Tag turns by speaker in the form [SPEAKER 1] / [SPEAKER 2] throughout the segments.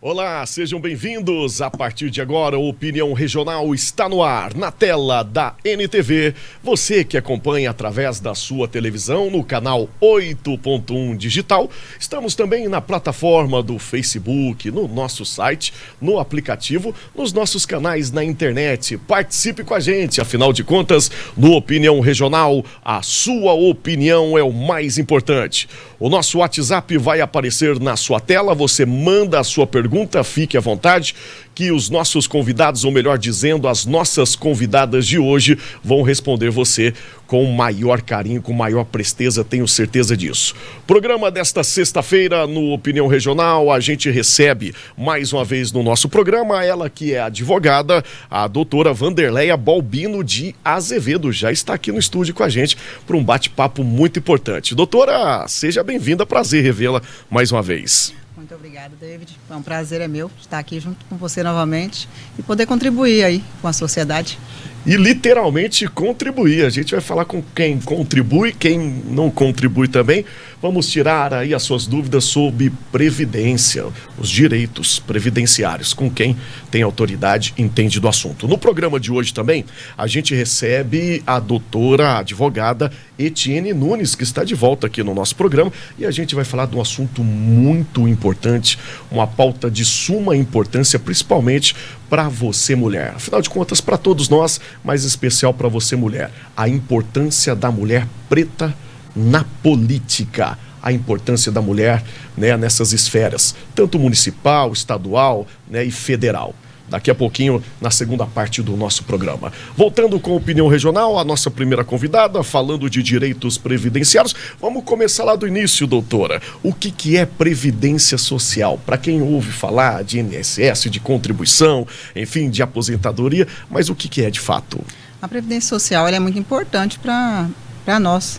[SPEAKER 1] Olá, sejam bem-vindos. A partir de agora, o Opinião Regional está no ar, na tela da NTV. Você que acompanha através da sua televisão no canal 8.1 Digital. Estamos também na plataforma do Facebook, no nosso site, no aplicativo, nos nossos canais na internet. Participe com a gente, afinal de contas, no Opinião Regional, a sua opinião é o mais importante. O nosso WhatsApp vai aparecer na sua tela, você manda a sua pergunta, fique à vontade, que os nossos convidados, ou melhor dizendo, as nossas convidadas de hoje, vão responder você com maior carinho, com maior presteza, tenho certeza disso. Programa desta sexta-feira no Opinião Regional, a gente recebe mais uma vez no nosso programa, ela que é advogada, a doutora Vanderleia Balbino de Azevedo, já está aqui no estúdio com a gente para um bate-papo muito importante. Doutora, seja bem-vinda, prazer revê-la mais uma vez.
[SPEAKER 2] Muito obrigada, David. É um prazer é meu estar aqui junto com você novamente e poder contribuir aí com a sociedade.
[SPEAKER 1] E literalmente contribuir. A gente vai falar com quem contribui, quem não contribui também. Vamos tirar aí as suas dúvidas sobre previdência, os direitos previdenciários, com quem tem autoridade e entende do assunto. No programa de hoje também, a gente recebe a doutora advogada Etienne Nunes, que está de volta aqui no nosso programa, e a gente vai falar de um assunto muito importante, uma pauta de suma importância, principalmente para você, mulher. Afinal de contas, para todos nós, mas em especial para você, mulher, a importância da mulher preta na política, a importância da mulher, né, nessas esferas, tanto municipal, estadual, né, e federal. Daqui a pouquinho, na segunda parte do nosso programa. Voltando com a Opinião Regional, a nossa primeira convidada, falando de direitos previdenciários. Vamos começar lá do início, doutora. O que é previdência social? Para quem ouve falar de INSS, de contribuição, enfim, de aposentadoria, mas o que é de fato?
[SPEAKER 2] A previdência social ela é muito importante para nós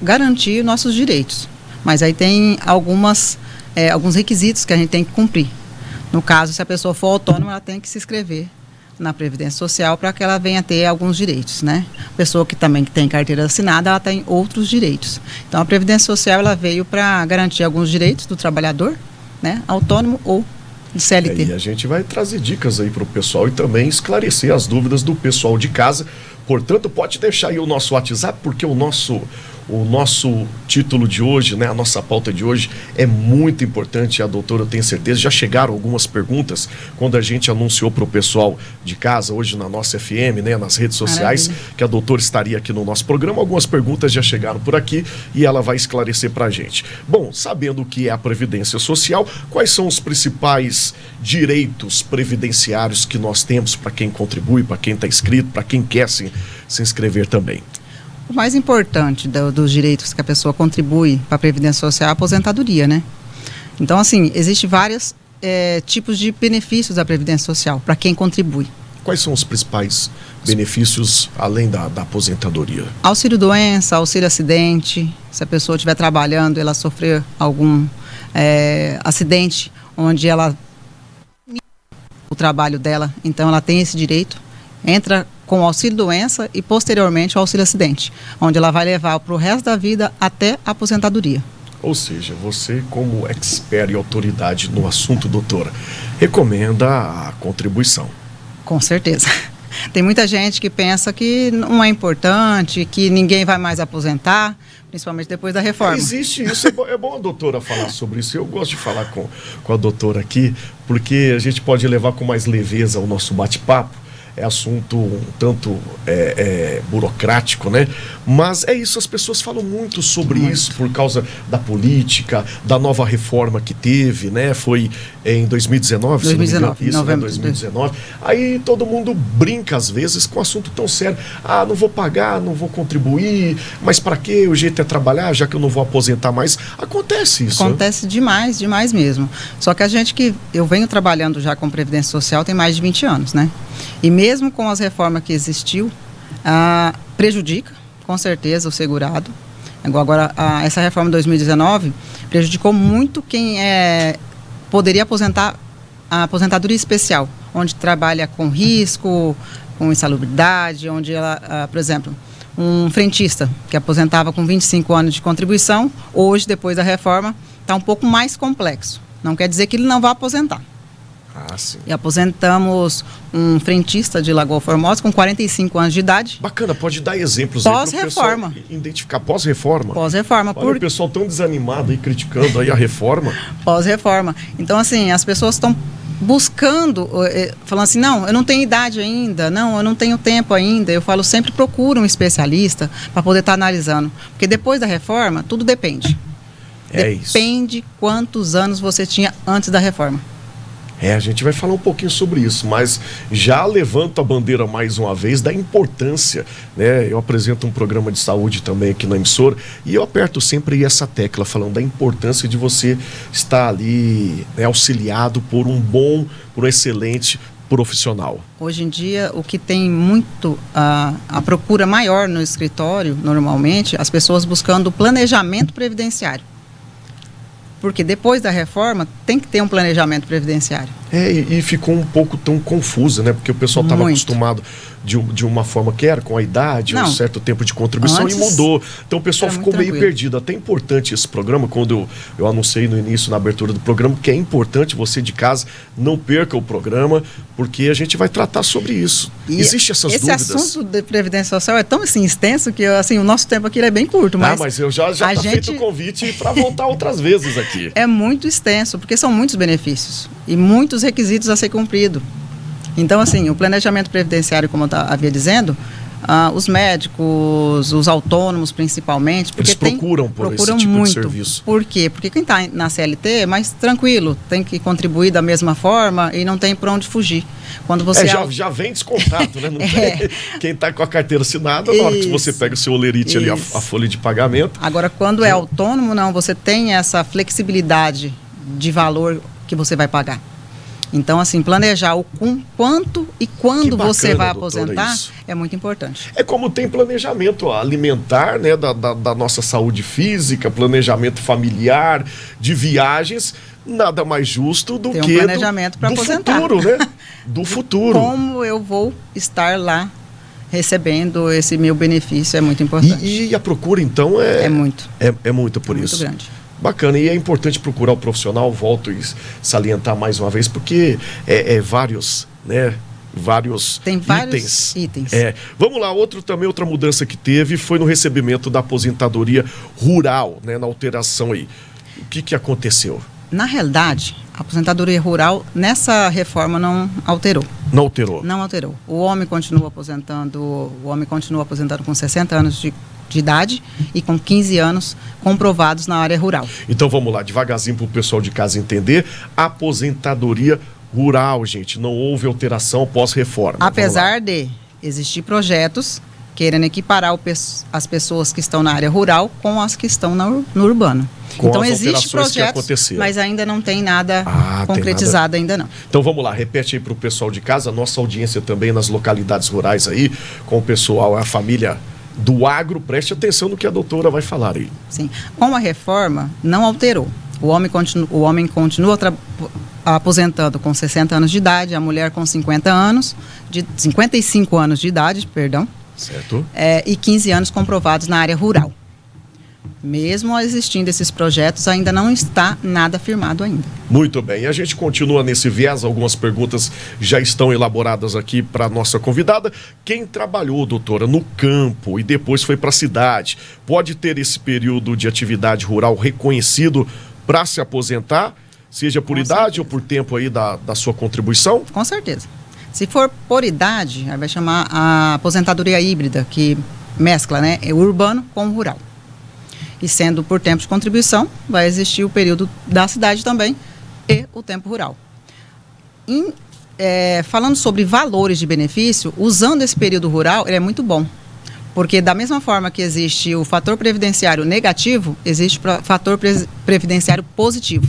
[SPEAKER 2] garantir nossos direitos. Mas aí tem alguns requisitos que a gente tem que cumprir. No caso, se a pessoa for autônoma, ela tem que se inscrever na Previdência Social para que ela venha ter alguns direitos, né? A pessoa que também tem carteira assinada, ela tem outros direitos. Então, a Previdência Social, ela veio para garantir alguns direitos do trabalhador, né? Autônomo ou de CLT.
[SPEAKER 1] E a gente vai trazer dicas aí para o pessoal e também esclarecer as dúvidas do pessoal de casa. Portanto, pode deixar aí o nosso WhatsApp, porque o nosso título de hoje, né, a nossa pauta de hoje é muito importante. A doutora, eu tenho certeza, já chegaram algumas perguntas quando a gente anunciou para o pessoal de casa, hoje na nossa FM, né, nas redes sociais, que a doutora estaria aqui no nosso programa. Algumas perguntas já chegaram por aqui e ela vai esclarecer para a gente. Bom, sabendo o que é a Previdência Social, quais são os principais direitos previdenciários que nós temos para quem contribui, para quem está inscrito, para quem quer se inscrever também?
[SPEAKER 2] O mais importante dos direitos que a pessoa contribui para a Previdência Social é a aposentadoria, né? Então, assim, existem vários tipos de benefícios da Previdência Social para quem contribui.
[SPEAKER 1] Quais são os principais benefícios além da aposentadoria?
[SPEAKER 2] Auxílio-doença, auxílio-acidente. Se a pessoa estiver trabalhando, ela sofrer algum acidente onde ela o trabalho dela, então ela tem esse direito. Entra com o auxílio-doença e, posteriormente, o auxílio-acidente, onde ela vai levar para o resto da vida até a aposentadoria.
[SPEAKER 1] Ou seja, você, como expert e autoridade no assunto, doutora, recomenda a contribuição?
[SPEAKER 2] Com certeza. Tem muita gente que pensa que não é importante, que ninguém vai mais aposentar, principalmente depois da reforma.
[SPEAKER 1] Existe isso, é bom a doutora falar sobre isso. Eu gosto de falar com a doutora aqui, porque a gente pode levar com mais leveza o nosso bate-papo. É assunto um tanto burocrático, né? Mas é isso, as pessoas falam muito sobre isso por causa da política, da nova reforma que teve, né? Foi em 2019, se não me engano, isso, né? 2019. Aí todo mundo brinca às vezes com um assunto tão sério. Ah, não vou pagar, não vou contribuir, mas para quê? O jeito é trabalhar, já que eu não vou aposentar mais. Acontece isso.
[SPEAKER 2] Acontece demais, demais mesmo. Só que eu venho trabalhando já com Previdência Social tem mais de 20 anos, né? E mesmo com as reformas que existiu, prejudica, com certeza, o segurado. Agora, essa reforma de 2019 prejudicou muito quem poderia aposentar a aposentadoria especial, onde trabalha com risco, com insalubridade, onde ela, por exemplo, um frentista que aposentava com 25 anos de contribuição, hoje, depois da reforma, está um pouco mais complexo. Não quer dizer que ele não vai aposentar,
[SPEAKER 1] Ah, sim.
[SPEAKER 2] E aposentamos um frentista de Lagoa Formosa com 45 anos de idade.
[SPEAKER 1] Bacana, pode dar exemplos aí para o
[SPEAKER 2] Pós-reforma.
[SPEAKER 1] pessoal identificar. Pós-reforma?
[SPEAKER 2] Pós-reforma.
[SPEAKER 1] Olha, o pessoal tão desanimado aí, criticando aí a reforma.
[SPEAKER 2] Pós-reforma. Então, assim, as pessoas estão buscando, falando assim, não, eu não tenho idade ainda, não, eu não tenho tempo ainda. Eu falo, sempre procura um especialista para poder estar analisando. Porque depois da reforma, tudo depende. Depende quantos anos você tinha antes da reforma.
[SPEAKER 1] A gente vai falar um pouquinho sobre isso, mas já levanto a bandeira mais uma vez da importância, né? Eu apresento um programa de saúde também aqui na emissora e eu aperto sempre essa tecla falando da importância de você estar ali, né, auxiliado por um excelente profissional.
[SPEAKER 2] Hoje em dia, o que tem muito a procura maior no escritório, normalmente, as pessoas buscando planejamento previdenciário. Porque depois da reforma tem que ter um planejamento previdenciário.
[SPEAKER 1] E ficou um pouco tão confuso, né? Porque o pessoal estava acostumado de uma forma que era com a idade, um certo tempo de contribuição
[SPEAKER 2] Antes,
[SPEAKER 1] e mudou. Então o pessoal ficou meio
[SPEAKER 2] tranquilo.
[SPEAKER 1] perdido. Até importante esse programa, quando eu anunciei no início, na abertura do programa, que é importante você de casa não perca o programa, porque a gente vai tratar sobre isso. Existem essas dúvidas.
[SPEAKER 2] Esse assunto de previdência social é tão assim, extenso que assim, o nosso tempo aqui é bem curto. Mas
[SPEAKER 1] eu já tá feito o convite para voltar outras vezes aqui.
[SPEAKER 2] É muito extenso, porque são muitos benefícios e muitos requisitos a ser cumprido. Então, assim, o planejamento previdenciário, como eu havia dizendo, os médicos, os autônomos principalmente, porque
[SPEAKER 1] eles procuram esse tipo
[SPEAKER 2] muito
[SPEAKER 1] de serviço.
[SPEAKER 2] Por quê? Porque quem está na CLT é mais tranquilo, tem que contribuir da mesma forma e não tem por onde fugir. Quando você
[SPEAKER 1] já vem descontado, né? Não tem, quem está com a carteira assinada, na hora que você pega o seu olerite ali, a folha de pagamento.
[SPEAKER 2] Agora, quando é autônomo, não, você tem essa flexibilidade de valor que você vai pagar. Então, assim, planejar o quanto e quando você vai aposentar é muito importante.
[SPEAKER 1] É como tem planejamento alimentar, né, da nossa saúde física, planejamento familiar, de viagens, nada mais justo do que
[SPEAKER 2] planejamento para aposentar.
[SPEAKER 1] Futuro, né? Do futuro.
[SPEAKER 2] Como eu vou estar lá recebendo esse meu benefício é muito importante.
[SPEAKER 1] E a procura, então,
[SPEAKER 2] é muito.
[SPEAKER 1] É muito por isso.
[SPEAKER 2] Muito grande.
[SPEAKER 1] Bacana, e é importante procurar o profissional, volto a salientar mais uma vez, porque vários, né?
[SPEAKER 2] Tem vários itens.
[SPEAKER 1] Vamos lá, outra mudança que teve foi no recebimento da aposentadoria rural, né? Na alteração aí. O que aconteceu?
[SPEAKER 2] Na realidade, a aposentadoria rural, nessa reforma, não alterou.
[SPEAKER 1] Não alterou?
[SPEAKER 2] Não alterou. O homem continua aposentando com 60 anos de idade e com 15 anos comprovados na área rural.
[SPEAKER 1] Então vamos lá, devagarzinho para o pessoal de casa entender. Aposentadoria rural, gente, não houve alteração pós-reforma.
[SPEAKER 2] Apesar de existir projetos querendo equiparar as pessoas que estão na área rural com as que estão no urbano. Então existe projetos, mas ainda não tem nada concretizado ainda não.
[SPEAKER 1] Então vamos lá, repete aí para o pessoal de casa, nossa audiência também nas localidades rurais aí, com o pessoal, a família do agro, preste atenção no que a doutora vai falar aí.
[SPEAKER 2] Sim, com a reforma não alterou. O homem continua aposentando com 60 anos de idade, a mulher com 55 anos de idade, perdão.
[SPEAKER 1] Certo.
[SPEAKER 2] E 15 anos comprovados na área rural. Mesmo existindo esses projetos, ainda não está nada firmado ainda.
[SPEAKER 1] Muito bem, e a gente continua nesse viés, algumas perguntas já estão elaboradas aqui para a nossa convidada. Quem trabalhou, doutora, no campo e depois foi para a cidade, pode ter esse período de atividade rural reconhecido para se aposentar, seja por idade ou por tempo aí da sua contribuição?
[SPEAKER 2] Com certeza. Se for por idade, aí vai chamar a aposentadoria híbrida, que mescla, né, o urbano com o rural. E sendo por tempo de contribuição, vai existir o período da cidade também e o tempo rural. Falando sobre valores de benefício, usando esse período rural, ele é muito bom. Porque da mesma forma que existe o fator previdenciário negativo, existe o fator previdenciário positivo.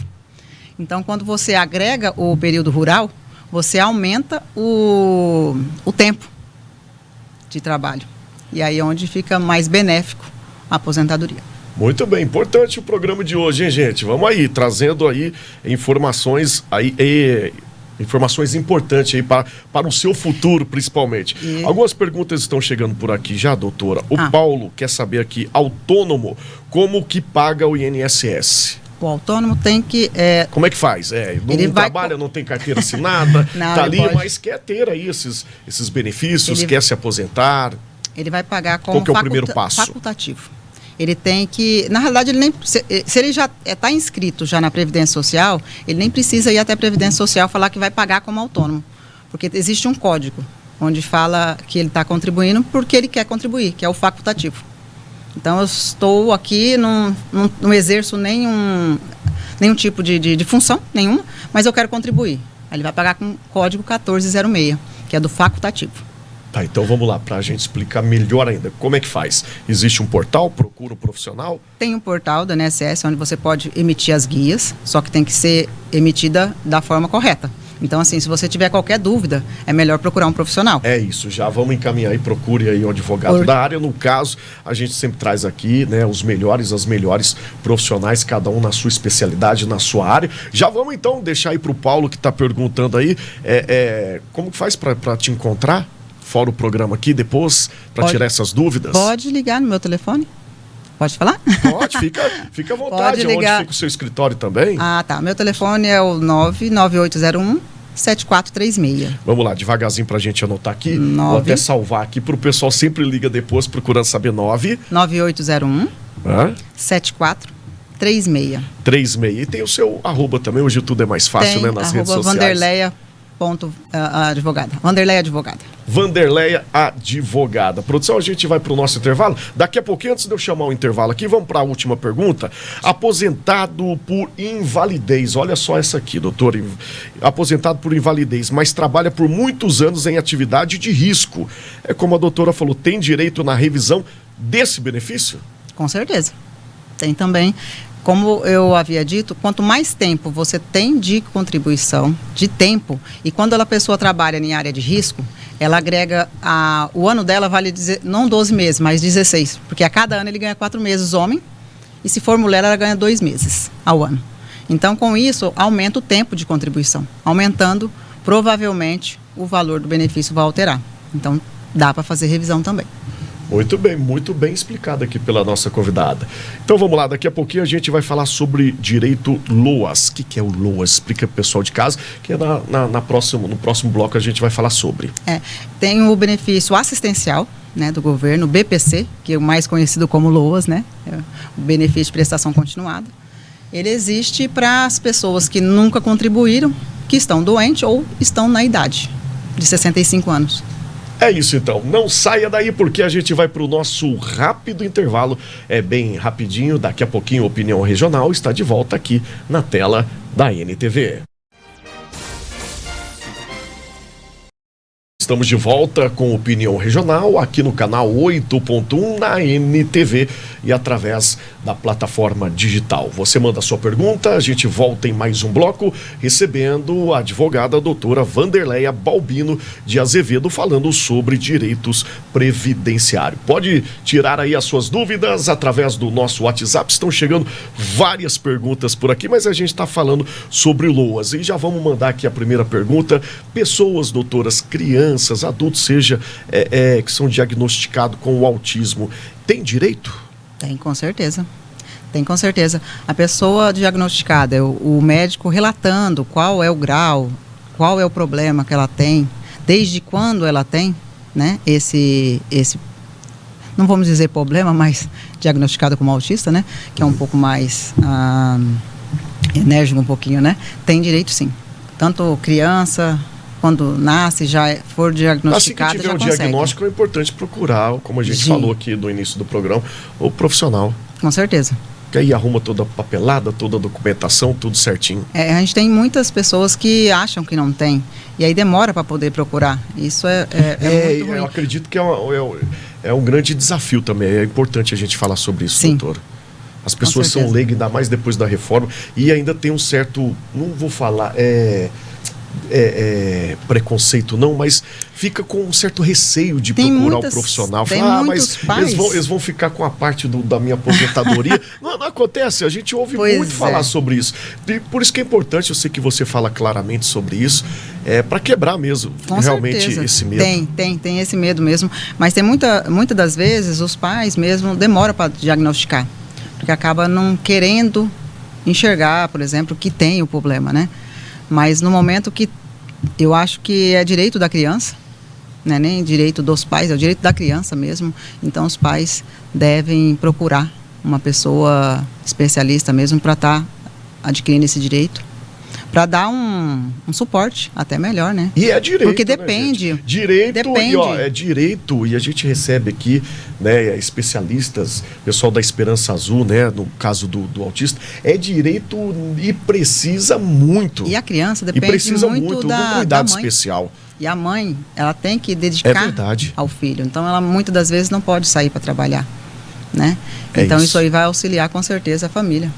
[SPEAKER 2] Então, quando você agrega o período rural, você aumenta o tempo de trabalho. E aí é onde fica mais benéfico a aposentadoria.
[SPEAKER 1] Muito bem, importante o programa de hoje, hein, gente? Vamos aí, trazendo aí informações informações importantes aí para o seu futuro, principalmente. Algumas perguntas estão chegando por aqui já, doutora. O Paulo quer saber aqui, autônomo, como que paga o INSS?
[SPEAKER 2] O autônomo tem que...
[SPEAKER 1] Como é que faz? Não trabalha, não tem carteira assinada, tá ali, mas quer ter aí esses benefícios, quer se aposentar.
[SPEAKER 2] Ele vai pagar como
[SPEAKER 1] Qual que é o primeiro passo?
[SPEAKER 2] Facultativo. Ele tem que... Na realidade, ele nem, se ele já está inscrito já na Previdência Social, ele nem precisa ir até a Previdência Social falar que vai pagar como autônomo. Porque existe um código onde fala que ele está contribuindo porque ele quer contribuir, que é o facultativo. Então, eu estou aqui, não exerço nenhum tipo de função, nenhuma, mas eu quero contribuir. Aí ele vai pagar com o código 1406, que é do facultativo.
[SPEAKER 1] Tá, então vamos lá, para a gente explicar melhor ainda. Como é que faz? Existe um portal, procura um profissional?
[SPEAKER 2] Tem um portal do INSS, onde você pode emitir as guias, só que tem que ser emitida da forma correta. Então, assim, se você tiver qualquer dúvida, é melhor procurar um profissional. É
[SPEAKER 1] isso, já vamos encaminhar e procure aí um advogado da área. No caso, a gente sempre traz aqui, né, as melhores profissionais, cada um na sua especialidade, na sua área. Já vamos então deixar aí para o Paulo que está perguntando aí, como que faz para te encontrar? Fora o programa aqui, depois, para tirar essas dúvidas? Pode ligar no meu telefone.
[SPEAKER 2] Pode falar?
[SPEAKER 1] Pode, fica à vontade. Onde fica o seu escritório também?
[SPEAKER 2] Ah, tá. Meu telefone é o 99801-7436.
[SPEAKER 1] Vamos lá, devagarzinho pra gente anotar aqui. Vou até salvar aqui pro pessoal, sempre liga depois procurando saber.
[SPEAKER 2] 9801-7436.
[SPEAKER 1] 36. E tem o seu @ também, hoje tudo é mais fácil, né, nas redes sociais.
[SPEAKER 2] Advogada. Vanderleia Advogada.
[SPEAKER 1] Vanderleia Advogada. Produção, a gente vai para o nosso intervalo. Daqui a pouquinho, antes de eu chamar o intervalo aqui, vamos para a última pergunta. Aposentado por invalidez. Olha só essa aqui, doutor. Aposentado por invalidez, mas trabalha por muitos anos em atividade de risco. É como a doutora falou, tem direito na revisão desse benefício?
[SPEAKER 2] Com certeza. Tem também. Como eu havia dito, quanto mais tempo você tem de contribuição, de tempo, e quando a pessoa trabalha em área de risco, ela agrega, o ano dela vale não 12 meses, mas 16, porque a cada ano ele ganha 4 meses homem, e se for mulher ela ganha 2 meses ao ano. Então, com isso, aumenta o tempo de contribuição. Aumentando, provavelmente, o valor do benefício vai alterar. Então, dá para fazer revisão também.
[SPEAKER 1] Muito bem explicado aqui pela nossa convidada. Então vamos lá, daqui a pouquinho a gente vai falar sobre direito LOAS. O que é o LOAS? Explica para o pessoal de casa, que no próximo bloco a gente vai falar sobre.
[SPEAKER 2] Tem o benefício assistencial, né, do governo, o BPC, que é o mais conhecido como LOAS, né? O benefício de prestação continuada. Ele existe para as pessoas que nunca contribuíram, que estão doentes ou estão na idade de 65 anos.
[SPEAKER 1] É isso então, não saia daí porque a gente vai para o nosso rápido intervalo, é bem rapidinho, daqui a pouquinho Opinião Regional está de volta aqui na tela da NTV. Estamos de volta com Opinião Regional aqui no canal 8.1 na NTV e através da plataforma digital. Você manda a sua pergunta, a gente volta em mais um bloco recebendo a advogada doutora Vanderleia Balbino de Azevedo falando sobre direitos previdenciários. Pode tirar aí as suas dúvidas através do nosso WhatsApp, estão chegando várias perguntas por aqui, mas a gente está falando sobre LOAS e já vamos mandar aqui a primeira pergunta. Pessoas, doutoras, crianças, adultos, seja, que são diagnosticados com o autismo, tem direito?
[SPEAKER 2] Tem, com certeza. Tem, com certeza. A pessoa diagnosticada, o médico relatando qual é o grau, qual é o problema que ela tem, desde quando ela tem, né, esse não vamos dizer problema, mas diagnosticado como autista, né, que é um pouco mais enérgico um pouquinho, né, tem direito sim. Tanto criança, quando nasce, já for diagnosticado,
[SPEAKER 1] assim que tiver o diagnóstico, é importante procurar, como a gente falou aqui no início do programa, o profissional.
[SPEAKER 2] Com certeza.
[SPEAKER 1] Que aí arruma toda a papelada, toda a documentação, tudo certinho.
[SPEAKER 2] A gente tem muitas pessoas que acham que não tem, e aí demora para poder procurar. Isso é muito ruim.
[SPEAKER 1] Eu acredito que é um grande desafio também, é importante a gente falar sobre isso,
[SPEAKER 2] sim,
[SPEAKER 1] doutor. As pessoas são leigas, ainda mais depois da reforma, e ainda tem um certo, não vou falar, preconceito não, mas fica com um certo receio de procurar o profissional. Falar, mas eles vão ficar com a parte da minha aposentadoria. não acontece, a gente ouve muito falar sobre isso. E por isso que é importante, eu sei que você fala claramente sobre isso, para quebrar mesmo,
[SPEAKER 2] com
[SPEAKER 1] realmente
[SPEAKER 2] certeza.
[SPEAKER 1] Esse medo.
[SPEAKER 2] Tem esse medo mesmo, mas tem muitas das vezes os pais mesmo demoram para diagnosticar, porque acaba não querendo enxergar, por exemplo, que tem o problema, né? Mas no momento que eu acho que é direito da criança, não é nem direito dos pais, é o direito da criança mesmo. Então os pais devem procurar uma pessoa especialista mesmo para estar adquirindo esse direito, para dar um suporte até melhor, né?
[SPEAKER 1] E é direito,
[SPEAKER 2] porque depende.
[SPEAKER 1] Né, direito,
[SPEAKER 2] depende.
[SPEAKER 1] E, ó, é direito, e a gente recebe aqui, né, especialistas, pessoal da Esperança Azul, né, no caso do autista, é direito e precisa muito.
[SPEAKER 2] E a criança
[SPEAKER 1] e
[SPEAKER 2] depende
[SPEAKER 1] precisa
[SPEAKER 2] muito
[SPEAKER 1] de um
[SPEAKER 2] da
[SPEAKER 1] cuidado
[SPEAKER 2] mãe.
[SPEAKER 1] especial.
[SPEAKER 2] E a mãe, ela tem que dedicar ao filho. Então, ela muitas das vezes não pode sair para trabalhar, né? Então, isso aí vai auxiliar com certeza a família.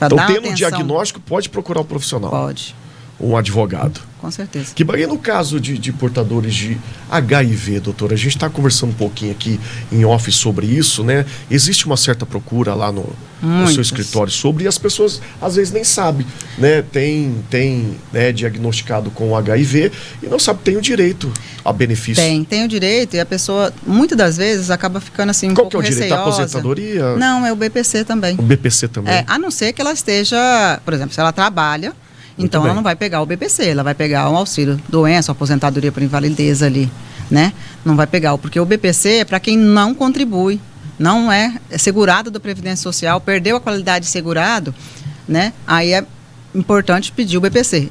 [SPEAKER 1] Então, tendo um diagnóstico, pode procurar um profissional.
[SPEAKER 2] Pode.
[SPEAKER 1] Um advogado.
[SPEAKER 2] Com certeza.
[SPEAKER 1] E no caso de portadores de HIV, doutora, a gente está conversando um pouquinho aqui em off sobre isso, né? Existe uma certa procura lá no seu escritório sobre, e as pessoas às vezes nem sabem, né? Tem né, diagnosticado com HIV e não sabe, tem o direito a benefício.
[SPEAKER 2] Tem o direito, e a pessoa, muitas das vezes, acaba ficando assim
[SPEAKER 1] Qual que é o direito? A aposentadoria?
[SPEAKER 2] Não, é o BPC também.
[SPEAKER 1] O BPC também?
[SPEAKER 2] A não ser que ela esteja, por exemplo, se ela trabalha, então ela não vai pegar o BPC, ela vai pegar um auxílio doença, aposentadoria por invalidez ali, né? Não vai pegar, porque o BPC é para quem não contribui, não é segurado da Previdência Social, perdeu a qualidade de segurado, né? Aí é importante pedir o BPC.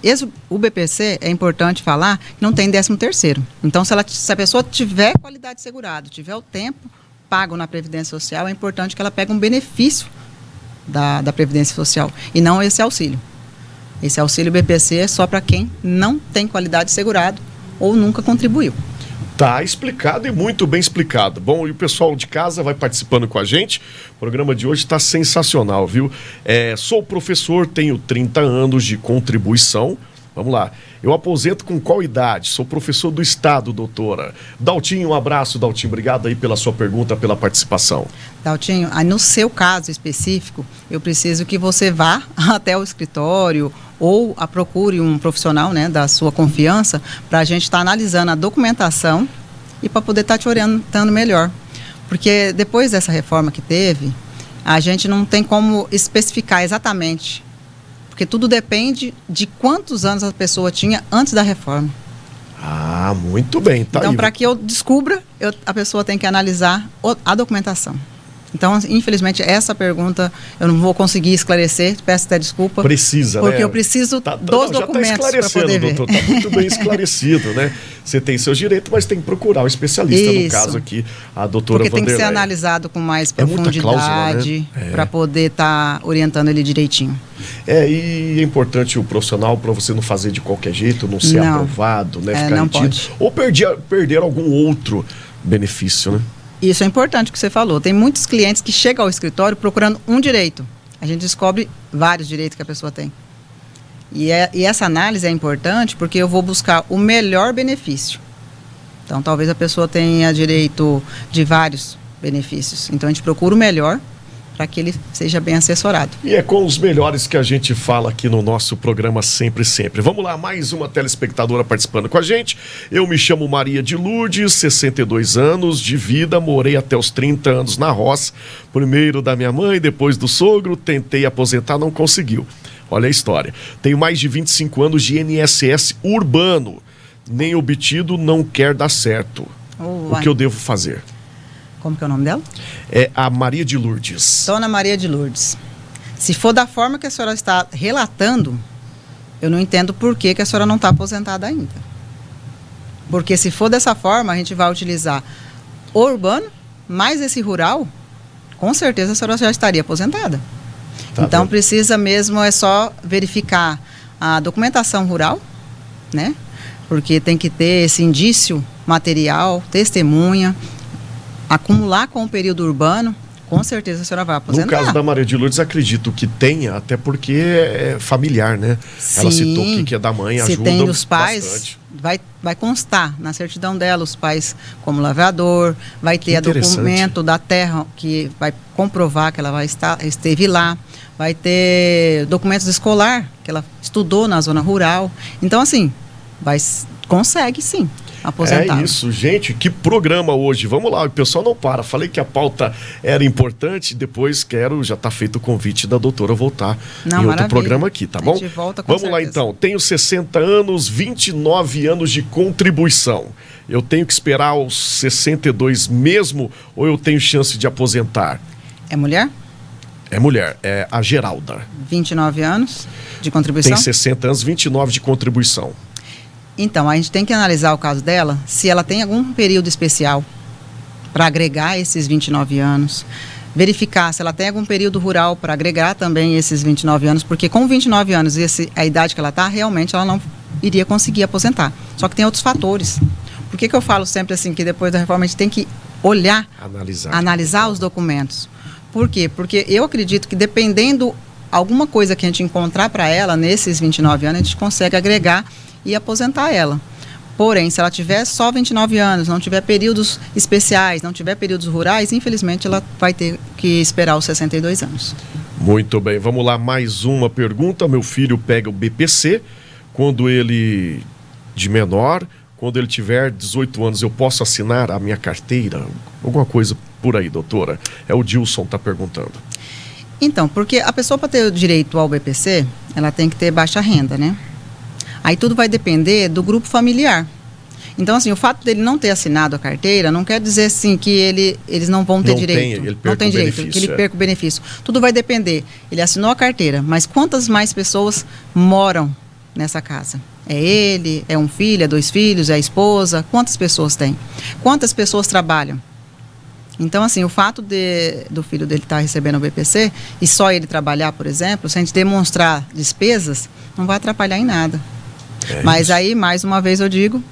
[SPEAKER 2] O BPC, é importante falar, que não tem 13º. Então, se a pessoa tiver qualidade de segurado, tiver o tempo pago na Previdência Social, é importante que ela pegue um benefício da Previdência Social, e não esse auxílio. Esse auxílio BPC é só para quem não tem qualidade de segurado ou nunca contribuiu.
[SPEAKER 1] Tá explicado e muito bem explicado. Bom, e o pessoal de casa vai participando com a gente. O programa de hoje está sensacional, viu? Sou professor, tenho 30 anos de contribuição. Vamos lá. Eu aposento com qual idade? Sou professor do Estado, doutora. Daltinho, um abraço, Daltinho. Obrigado aí pela sua pergunta, pela participação.
[SPEAKER 2] Daltinho, no seu caso específico, eu preciso que você vá até o escritório ou procure um profissional, né, da sua confiança, para a gente estar analisando a documentação e para poder estar te orientando melhor. Porque depois dessa reforma que teve, a gente não tem como especificar exatamente, porque tudo depende de quantos anos a pessoa tinha antes da reforma.
[SPEAKER 1] Ah, muito bem. Tá.
[SPEAKER 2] Então, para que eu descubra, a pessoa tem que analisar a documentação. Então, infelizmente, essa pergunta eu não vou conseguir esclarecer, peço até desculpa.
[SPEAKER 1] Precisa,
[SPEAKER 2] porque
[SPEAKER 1] né?
[SPEAKER 2] eu preciso dos documentos para poder ver.
[SPEAKER 1] Doutor, tá muito bem esclarecido, né? Você tem seus direitos, mas tem que procurar o especialista, no caso aqui, a doutora Vanderleia.
[SPEAKER 2] Porque tem que ser analisado com mais profundidade, né? Para poder estar orientando ele direitinho.
[SPEAKER 1] E é importante o profissional para você não fazer de qualquer jeito, não ser aprovado, né? Ficar
[SPEAKER 2] não
[SPEAKER 1] retido,
[SPEAKER 2] pode.
[SPEAKER 1] Ou perder algum outro benefício, né?
[SPEAKER 2] Isso é importante que você falou. Tem muitos clientes que chegam ao escritório procurando um direito. A gente descobre vários direitos que a pessoa tem. E essa análise é importante porque eu vou buscar o melhor benefício. Então, talvez a pessoa tenha direito de vários benefícios. Então, a gente procura o melhor para que ele seja bem assessorado.
[SPEAKER 1] E é com os melhores que a gente fala aqui no nosso programa Sempre Sempre. Vamos lá, mais uma telespectadora participando com a gente. Eu me chamo Maria de Lourdes, 62 anos de vida, morei até os 30 anos na roça. Primeiro da minha mãe, depois do sogro, tentei aposentar, não conseguiu. Olha a história. Tenho mais de 25 anos de INSS urbano. Nem obtido, não quer dar certo. O que eu devo fazer?
[SPEAKER 2] Como que é o nome dela?
[SPEAKER 1] É a Maria de Lourdes.
[SPEAKER 2] Dona Maria de Lourdes. Se for da forma que a senhora está relatando, eu não entendo por que a senhora não está aposentada ainda. Porque se for dessa forma, a gente vai utilizar o urbano, mais esse rural, com certeza a senhora já estaria aposentada. Então precisa mesmo, é só verificar a documentação rural, né? Porque tem que ter esse indício material, testemunha, acumular com o período urbano, com certeza a senhora vai aposentar.
[SPEAKER 1] No caso da Maria de Lourdes, acredito que tenha, até porque é familiar, né?
[SPEAKER 2] Sim,
[SPEAKER 1] ela citou que é da mãe, ajuda bastante. Se tem
[SPEAKER 2] os pais, vai constar na certidão dela, os pais como lavrador, vai ter o documento da terra que vai comprovar que ela esteve lá, vai ter documentos escolar, que ela estudou na zona rural. Então, assim, Consegue, sim, aposentar.
[SPEAKER 1] É isso, gente, que programa hoje. Vamos lá, o pessoal não para. Falei que a pauta era importante, depois já está feito o convite da doutora voltar em outro programa aqui, tá bom?
[SPEAKER 2] A gente volta com
[SPEAKER 1] Vamos
[SPEAKER 2] certeza.
[SPEAKER 1] lá então, tenho 60 anos, 29 anos de contribuição. Eu tenho que esperar aos 62 mesmo ou eu tenho chance de aposentar?
[SPEAKER 2] É mulher?
[SPEAKER 1] É mulher, é a Geralda.
[SPEAKER 2] 29 anos de contribuição?
[SPEAKER 1] Tem 60 anos, 29 de contribuição.
[SPEAKER 2] Então, a gente tem que analisar o caso dela, se ela tem algum período especial para agregar esses 29 anos. Verificar se ela tem algum período rural para agregar também esses 29 anos, porque com 29 anos e a idade que ela está, realmente ela não iria conseguir aposentar. Só que tem outros fatores. Por que eu falo sempre assim, que depois da reforma a gente tem que olhar, analisar os documentos? Por quê? Porque eu acredito que dependendo alguma coisa que a gente encontrar para ela nesses 29 anos, a gente consegue agregar e aposentar ela. Porém, se ela tiver só 29 anos, não tiver períodos especiais, não tiver períodos rurais, infelizmente ela vai ter que esperar os 62 anos.
[SPEAKER 1] Muito bem, vamos lá, mais uma pergunta. Meu filho pega o BPC, quando ele, de menor, quando ele tiver 18 anos, eu posso assinar a minha carteira? Alguma coisa por aí, doutora? É o Dilson está perguntando.
[SPEAKER 2] Então, porque a pessoa para ter o direito ao BPC, ela tem que ter baixa renda, né? Aí tudo vai depender do grupo familiar. Então, assim, o fato dele não ter assinado a carteira não quer dizer, assim, que eles não vão ter direito. Não tem direito, que ele perca o benefício. Tudo vai depender. Ele assinou a carteira, mas quantas mais pessoas moram nessa casa? É ele, é um filho, é 2 filhos, é a esposa? Quantas pessoas tem? Quantas pessoas trabalham? Então, assim, o fato do filho dele estar recebendo o BPC e só ele trabalhar, por exemplo, se a gente demonstrar despesas, não vai atrapalhar em nada. Mas isso. Aí, mais uma vez eu digo,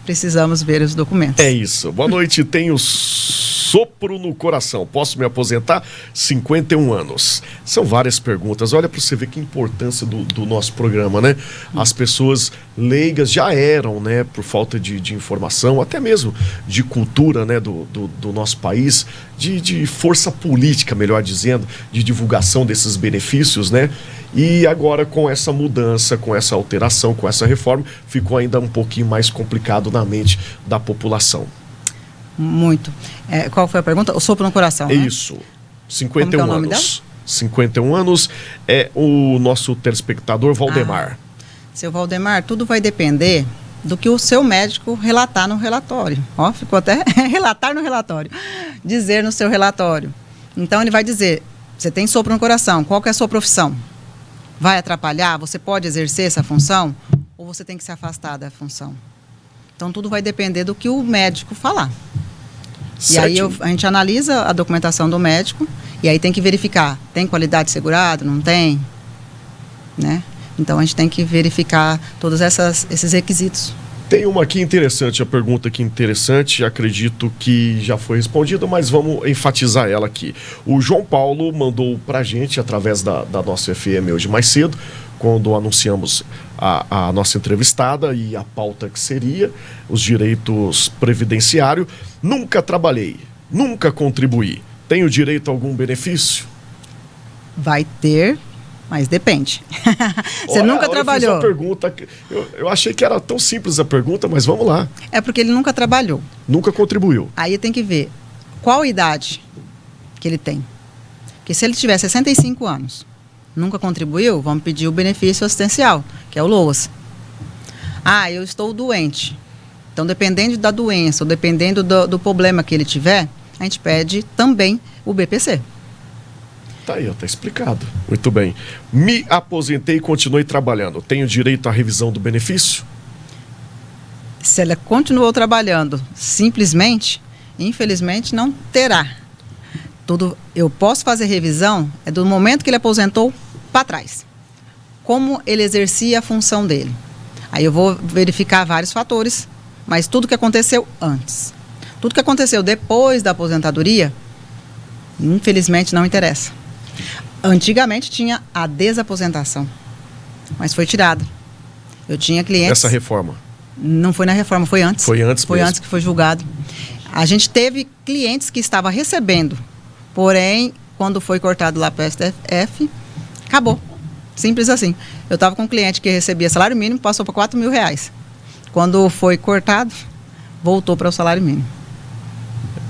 [SPEAKER 2] precisamos ver os documentos.
[SPEAKER 1] É isso. Boa noite, tenho sopro no coração. Posso me aposentar? 51 anos. São várias perguntas. Olha para você ver que importância do nosso programa, né? As pessoas leigas já eram, né? Por falta de informação, até mesmo de cultura, né? Do nosso país, de força política, melhor dizendo, de divulgação desses benefícios, né? E agora com essa mudança, com essa alteração, com essa reforma, ficou ainda um pouquinho mais complicado na mente da população.
[SPEAKER 2] Muito. Qual foi a pergunta? O sopro no coração, né?
[SPEAKER 1] Isso. 51
[SPEAKER 2] Como que é o nome
[SPEAKER 1] anos.
[SPEAKER 2] dela?
[SPEAKER 1] 51 anos é o nosso telespectador Valdemar.
[SPEAKER 2] Seu Valdemar, tudo vai depender do que o seu médico relatar no relatório. Ó, ficou até relatar no relatório. Dizer no seu relatório. Então ele vai dizer, você tem sopro no coração, qual que é a sua profissão? Vai atrapalhar? Você pode exercer essa função? Ou você tem que se afastar da função? Então, tudo vai depender do que o médico falar. E aí a gente analisa a documentação do médico e aí tem que verificar, tem qualidade segurada, não tem? Né? Então, a gente tem que verificar todos esses requisitos.
[SPEAKER 1] Tem uma aqui interessante, a pergunta aqui interessante, acredito que já foi respondida, mas vamos enfatizar ela aqui. O João Paulo mandou pra gente, através da nossa FM hoje mais cedo, quando anunciamos a nossa entrevistada e a pauta que seria os direitos previdenciários. Nunca trabalhei, nunca contribuí. Tenho direito a algum benefício?
[SPEAKER 2] Vai ter, mas depende. Você nunca trabalhou.
[SPEAKER 1] Eu fiz uma pergunta, eu achei que era tão simples a pergunta, mas vamos lá.
[SPEAKER 2] É porque ele nunca trabalhou.
[SPEAKER 1] Nunca contribuiu.
[SPEAKER 2] Aí tem que ver qual a idade que ele tem. Porque se ele tiver 65 anos, nunca contribuiu, vamos pedir o benefício assistencial, que é o LOAS. Eu estou doente. Então, dependendo da doença, ou dependendo do problema que ele tiver, a gente pede também o BPC.
[SPEAKER 1] Tá aí, tá explicado. Muito bem. Me aposentei e continuei trabalhando. Tenho direito à revisão do benefício?
[SPEAKER 2] Se ela continuou trabalhando simplesmente, infelizmente não terá. Eu posso fazer revisão do momento que ele aposentou para trás. Como ele exercia a função dele. Aí eu vou verificar vários fatores, mas tudo que aconteceu antes. Tudo que aconteceu depois da aposentadoria, infelizmente não interessa. Antigamente tinha a desaposentação, mas foi tirada. Eu tinha clientes...
[SPEAKER 1] Essa reforma?
[SPEAKER 2] Não foi na reforma, foi antes.
[SPEAKER 1] Foi antes
[SPEAKER 2] Foi
[SPEAKER 1] mesmo.
[SPEAKER 2] antes que foi julgado. A gente teve clientes que estavam recebendo, porém, quando foi cortado lá para o STF, acabou. Simples assim. Eu estava com um cliente que recebia salário mínimo, passou para R$4.000. Quando foi cortado, voltou para o salário mínimo.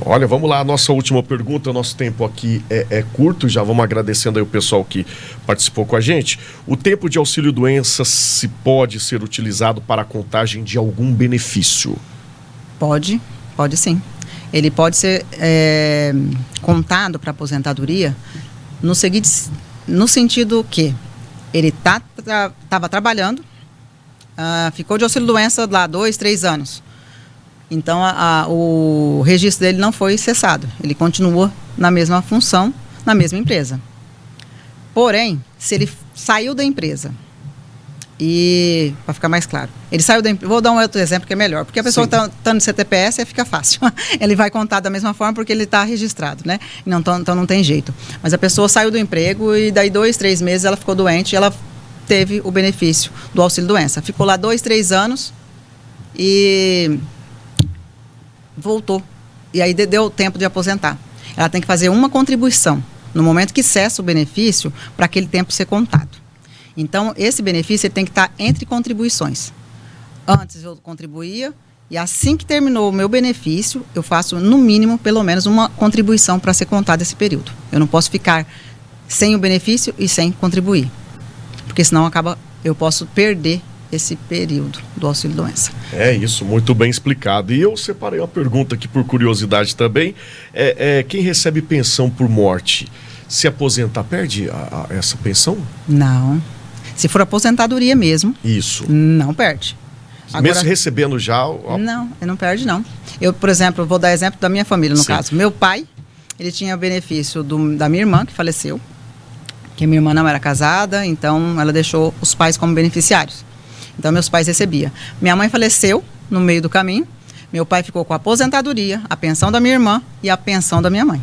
[SPEAKER 1] Olha, vamos lá, a nossa última pergunta, nosso tempo aqui é curto, já vamos agradecendo aí o pessoal que participou com a gente. O tempo de auxílio-doença se pode ser utilizado para a contagem de algum benefício?
[SPEAKER 2] Pode sim. Ele pode ser contado para aposentadoria no sentido que ele estava trabalhando, ficou de auxílio-doença lá 2, 3 anos. Então, o registro dele não foi cessado. Ele continua na mesma função, na mesma empresa. Porém, se ele saiu da empresa, e, para ficar mais claro, ele saiu da empresa, vou dar um outro exemplo que é melhor, porque a pessoa está no CTPS, fica fácil. Ele vai contar da mesma forma porque ele está registrado, né? Então não tem jeito. Mas a pessoa saiu do emprego e daí 2, 3 meses ela ficou doente e ela teve o benefício do auxílio-doença. Ficou lá 2, 3 anos e voltou. E aí deu tempo de aposentar. Ela tem que fazer uma contribuição no momento que cessa o benefício para aquele tempo ser contado. Então, esse benefício ele tem que estar entre contribuições. Antes eu contribuía e assim que terminou o meu benefício, eu faço no mínimo, pelo menos, uma contribuição para ser contado esse período. Eu não posso ficar sem o benefício e sem contribuir. Porque senão eu posso perder esse período do auxílio-doença.
[SPEAKER 1] É isso, muito bem explicado. E eu separei uma pergunta aqui por curiosidade também. Quem recebe pensão por morte, se aposentar, perde essa pensão?
[SPEAKER 2] Não. Se for aposentadoria mesmo,
[SPEAKER 1] isso,
[SPEAKER 2] não perde.
[SPEAKER 1] Agora, mesmo recebendo já...
[SPEAKER 2] Não, ele não perde não. Eu, por exemplo, vou dar exemplo da minha família, no caso. Meu pai, ele tinha benefício da minha irmã, que faleceu, que minha irmã não era casada, então ela deixou os pais como beneficiários. Então, meus pais recebiam. Minha mãe faleceu no meio do caminho. Meu pai ficou com a aposentadoria, a pensão da minha irmã e a pensão da minha mãe.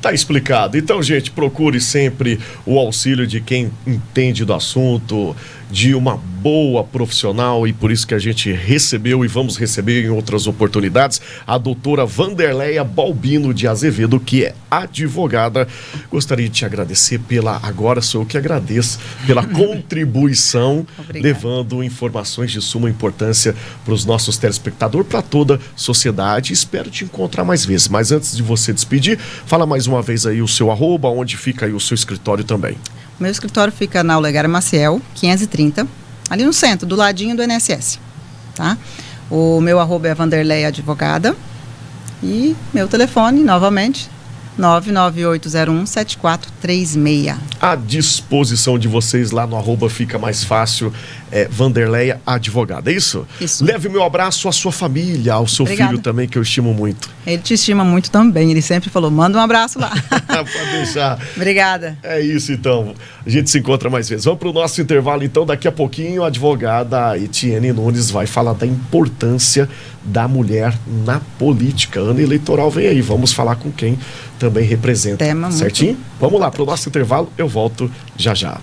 [SPEAKER 1] Tá explicado. Então, gente, procure sempre o auxílio de quem entende do assunto, de uma boa profissional, e por isso que a gente recebeu e vamos receber em outras oportunidades a doutora Vanderleia Balbino de Azevedo, que é advogada. Gostaria de te agradecer agora sou eu que agradeço, pela contribuição, levando informações de suma importância para os nossos telespectadores, para toda a sociedade. Espero te encontrar mais vezes, mas antes de você despedir, fala mais uma vez aí o seu @ onde fica aí o seu escritório também.
[SPEAKER 2] Meu escritório fica na Olegário Maciel, 530, ali no centro, do ladinho do INSS, tá? O meu @ é Vanderleia Advogada e meu telefone, novamente, 99801-7436.
[SPEAKER 1] À disposição de vocês lá no @ fica mais fácil, Vanderleia Advogada, é isso?
[SPEAKER 2] Isso.
[SPEAKER 1] Leve o meu abraço à sua família, ao seu filho também, que eu estimo muito.
[SPEAKER 2] Ele te estima muito também, ele sempre falou, manda um abraço lá.
[SPEAKER 1] Pode deixar.
[SPEAKER 2] Obrigada.
[SPEAKER 1] É isso então, a gente se encontra mais vezes. Vamos para o nosso intervalo então, daqui a pouquinho a advogada Etienne Nunes vai falar da importância da mulher na política. Ano eleitoral vem aí, vamos falar com quem também representa.
[SPEAKER 2] Tema
[SPEAKER 1] certinho? Vamos lá para o nosso intervalo, eu volto já já.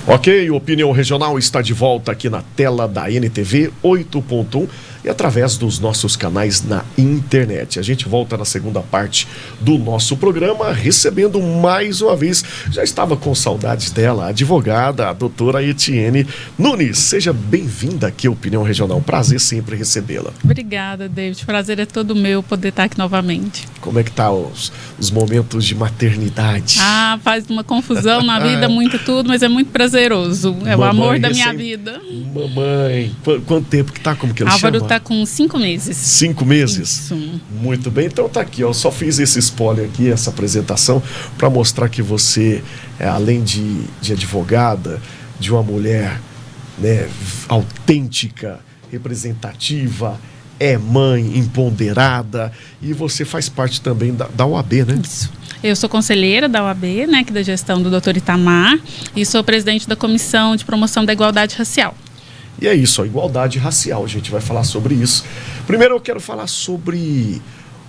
[SPEAKER 1] Ok, o Opinião Regional está de volta aqui na tela da NTV 8.1 e através dos nossos canais na internet. A gente volta na segunda parte do nosso programa, recebendo mais uma vez, já estava com saudades dela, a advogada, a doutora Etienne Nunes. Seja bem-vinda aqui ao Opinião Regional, prazer sempre recebê-la.
[SPEAKER 3] Obrigada, David, prazer é todo meu poder estar aqui novamente.
[SPEAKER 1] Como é que tá os momentos de maternidade?
[SPEAKER 3] Faz uma confusão na vida, muito tudo, mas é muito prazeroso, é o amor da minha vida.
[SPEAKER 1] Mamãe, quanto tempo que tá, como que ele
[SPEAKER 3] Álvaro
[SPEAKER 1] chama?
[SPEAKER 3] Tá com 5 meses.
[SPEAKER 1] 5 meses?
[SPEAKER 3] Isso.
[SPEAKER 1] Muito bem, então tá aqui, eu só fiz esse spoiler aqui, essa apresentação, para mostrar que você, além de advogada, de uma mulher, né, autêntica, representativa, é mãe, empoderada, e você faz parte também da OAB, né?
[SPEAKER 3] Isso. Eu sou conselheira da OAB, né, que da gestão do Dr. Itamar, e sou presidente da Comissão de Promoção da Igualdade Racial.
[SPEAKER 1] E é isso, a igualdade racial, a gente vai falar sobre isso. Primeiro eu quero falar sobre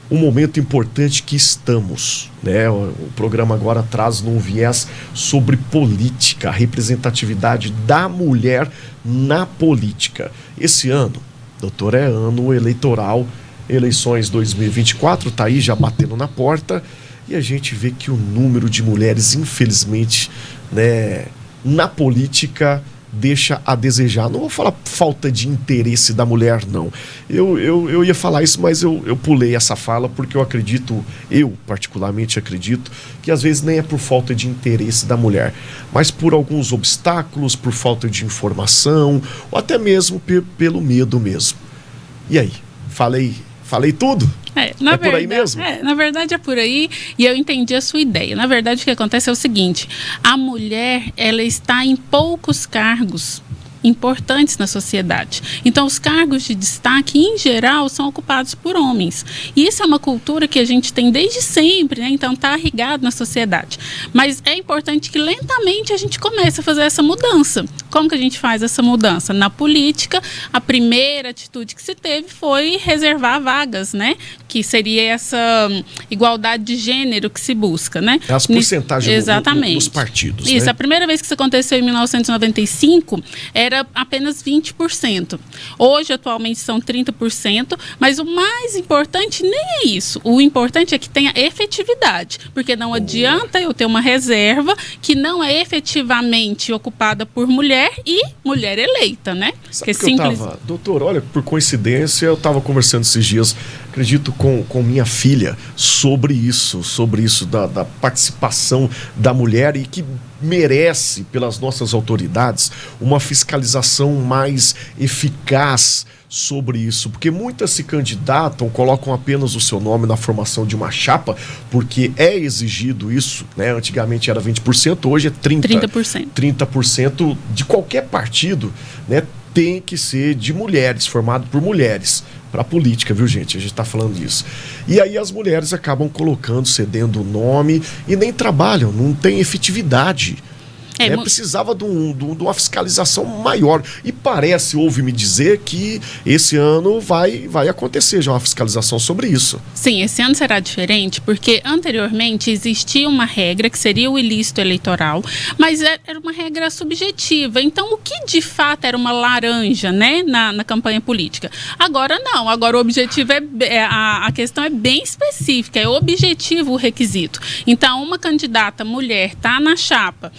[SPEAKER 1] um momento importante que estamos, né? O programa agora traz num viés sobre política, a representatividade da mulher na política. Esse ano, doutor, é ano eleitoral, eleições 2024, tá aí já batendo na porta, e a gente vê que o número de mulheres, infelizmente, né, na política deixa a desejar. Não vou falar falta de interesse da mulher, não. Eu ia falar isso, mas eu pulei essa fala porque eu particularmente acredito, que às vezes nem é por falta de interesse da mulher, mas por alguns obstáculos, por falta de informação, ou até mesmo pelo medo mesmo. E aí? Falei tudo? Por aí mesmo?
[SPEAKER 3] Na verdade é por aí, e eu entendi a sua ideia. Na verdade o que acontece é o seguinte: a mulher, ela está em poucos cargos importantes na sociedade. Então, os cargos de destaque, em geral, são ocupados por homens. E isso é uma cultura que a gente tem desde sempre, né? Então, está irrigado na sociedade. Mas é importante que, lentamente, a gente comece a fazer essa mudança. Como que a gente faz essa mudança? Na política, a primeira atitude que se teve foi reservar vagas, né? Que seria essa igualdade de gênero que se busca, né?
[SPEAKER 1] As porcentagens
[SPEAKER 3] Exatamente.
[SPEAKER 1] Nos partidos,
[SPEAKER 3] isso,
[SPEAKER 1] né?
[SPEAKER 3] A primeira vez que isso aconteceu em 1995, era apenas 20%. Hoje, atualmente, são 30%, mas o mais importante nem é isso. O importante é que tenha efetividade, porque não adianta eu ter uma reserva que não é efetivamente ocupada por mulher e mulher eleita, né?
[SPEAKER 1] Sabe que doutor, olha, por coincidência, eu estava conversando esses dias, acredito, com minha filha, sobre isso da participação da mulher, e que merece, pelas nossas autoridades, uma fiscalização mais eficaz sobre isso, porque muitas se candidatam, colocam apenas o seu nome na formação de uma chapa, porque é exigido isso, né? Antigamente era 20%, hoje é 30%. 30% de qualquer partido, né? Tem que ser de mulheres, formado por mulheres, para a política, viu, gente? A gente está falando disso. E aí as mulheres acabam colocando, cedendo o nome e nem trabalham, não tem efetividade. Precisava de uma fiscalização maior. E parece, ouve-me dizer, que esse ano vai acontecer já uma fiscalização sobre isso.
[SPEAKER 3] Sim, esse ano será diferente, porque anteriormente existia uma regra que seria o ilícito eleitoral, mas era uma regra subjetiva. Então, o que de fato era uma laranja, né, na campanha política? Agora não, agora o objetivo a questão é bem específica, é objetivo o requisito. Então, uma candidata mulher está na chapa,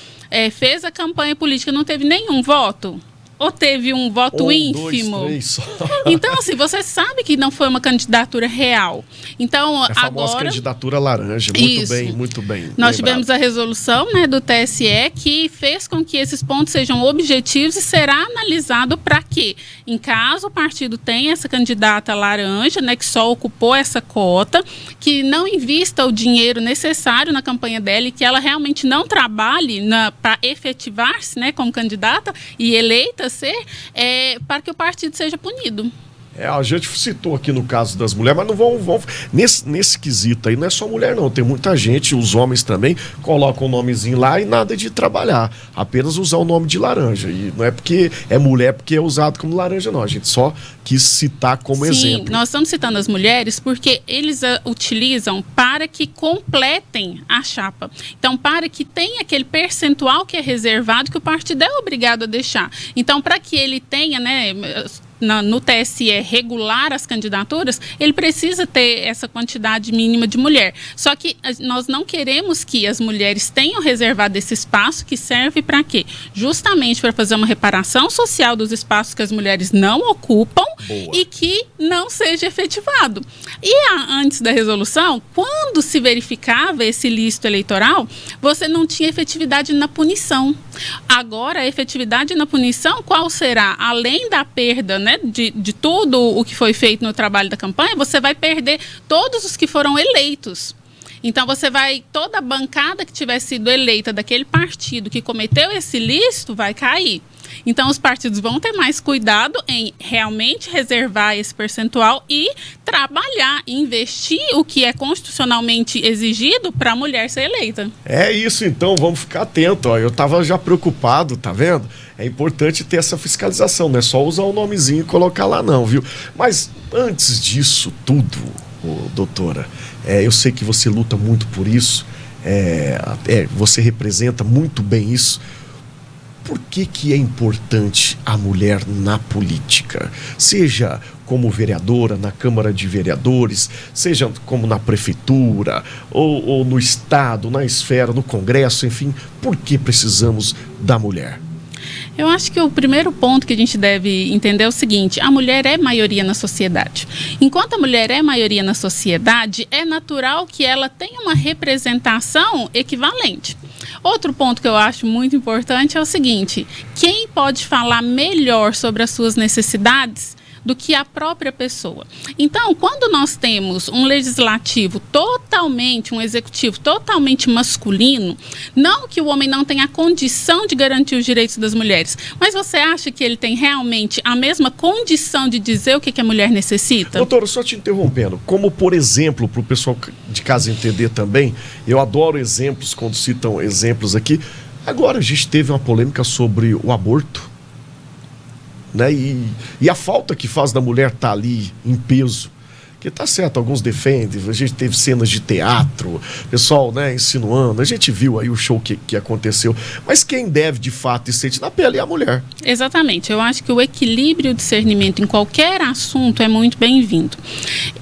[SPEAKER 3] fez a campanha política, não teve nenhum voto? Ou teve um voto ínfimo?
[SPEAKER 1] 2, 3 só.
[SPEAKER 3] Então, assim, você sabe que não foi uma candidatura real. Então,
[SPEAKER 1] a famosa candidatura laranja. Muito bem, muito bem.
[SPEAKER 3] Nós tivemos a resolução, né, do TSE que fez com que esses pontos sejam objetivos e será analisado para quê? Em caso o partido tenha essa candidata laranja, né, que só ocupou essa cota, que não invista o dinheiro necessário na campanha dela e que ela realmente não trabalhe para efetivar-se, né, como candidata e eleita para que o partido seja punido.
[SPEAKER 1] A gente citou aqui no caso das mulheres, mas não vão nesse quesito aí, não é só mulher não, tem muita gente, os homens também colocam o nomezinho lá e nada de trabalhar, apenas usar o nome de laranja, e não é porque é mulher porque é usado como laranja não, a gente só quis citar como exemplo.
[SPEAKER 3] Sim, nós estamos citando as mulheres porque eles utilizam para que completem a chapa, então para que tenha aquele percentual que é reservado, que o partido é obrigado a deixar. Então, para que ele tenha, né, no TSE regular as candidaturas, ele precisa ter essa quantidade mínima de mulher. Só que nós não queremos que as mulheres tenham reservado esse espaço, que serve para quê? Justamente para fazer uma reparação social dos espaços que as mulheres não ocupam. Boa. E que não seja efetivado. E antes da resolução, quando se verificava esse ilícito eleitoral, você não tinha efetividade na punição. Agora, a efetividade na punição, qual será? Além da perda, né, de tudo o que foi feito no trabalho da campanha, você vai perder todos os que foram eleitos. Então, toda a bancada que tiver sido eleita daquele partido que cometeu esse ilícito vai cair. Então, os partidos vão ter mais cuidado em realmente reservar esse percentual e trabalhar, investir o que é constitucionalmente exigido para a mulher ser eleita.
[SPEAKER 1] É isso, então, vamos ficar atento. Eu estava já preocupado, tá vendo? É importante ter essa fiscalização, não é só usar o nomezinho e colocar lá não, viu? Mas antes disso tudo, doutora, eu sei que você luta muito por isso, você representa muito bem isso. Por que é importante a mulher na política? Seja como vereadora na Câmara de Vereadores, seja como na prefeitura, ou no Estado, na esfera, no Congresso, enfim, por que precisamos da mulher?
[SPEAKER 3] Eu acho que o primeiro ponto que a gente deve entender é o seguinte: a mulher é maioria na sociedade. Enquanto a mulher é maioria na sociedade, é natural que ela tenha uma representação equivalente. Outro ponto que eu acho muito importante é o seguinte: quem pode falar melhor sobre as suas necessidades do que a própria pessoa? Então, quando nós temos um legislativo totalmente, um executivo totalmente masculino, não que o homem não tenha a condição de garantir os direitos das mulheres, mas você acha que ele tem realmente a mesma condição de dizer o que a mulher necessita?
[SPEAKER 1] Doutora, só te interrompendo, como por exemplo, para o pessoal de casa entender também, eu adoro exemplos quando citam exemplos aqui. Agora a gente teve uma polêmica sobre o aborto, né? E a falta que faz da mulher estar ali em peso, que tá certo, alguns defendem, a gente teve cenas de teatro, pessoal, né, insinuando, a gente viu aí o show que aconteceu, mas quem deve de fato e sente na pele é a mulher.
[SPEAKER 3] Exatamente, eu acho que o equilíbrio e o discernimento em qualquer assunto é muito bem-vindo.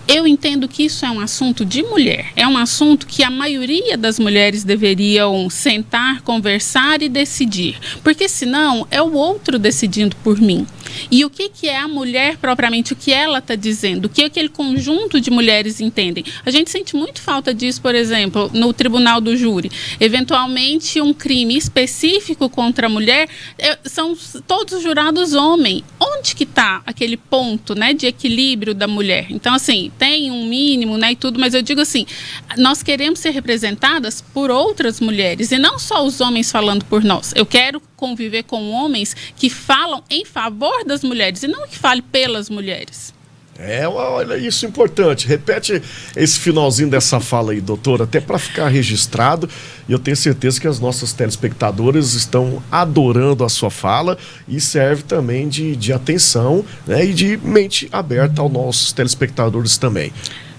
[SPEAKER 3] Eu entendo que isso é um assunto de mulher, é um assunto que a maioria das mulheres deveriam sentar, conversar e decidir, porque senão é o outro decidindo por mim. E o que é a mulher propriamente, o que ela está dizendo, o que aquele conjunto de mulheres entendem. A gente sente muito falta disso, por exemplo, no tribunal do júri. Eventualmente, um crime específico contra a mulher, são todos jurados homens. Onde que está aquele ponto, né, de equilíbrio da mulher? Então, assim, tem um mínimo, né, e tudo, mas eu digo assim, nós queremos ser representadas por outras mulheres, e não só os homens falando por nós. Eu quero conviver com homens que falam em favor das mulheres e não que fale pelas mulheres.
[SPEAKER 1] Olha, isso é importante. Repete esse finalzinho dessa fala aí, doutora, até para ficar registrado. E eu tenho certeza que as nossas telespectadoras estão adorando a sua fala e serve também de atenção, né, e de mente aberta aos nossos telespectadores também.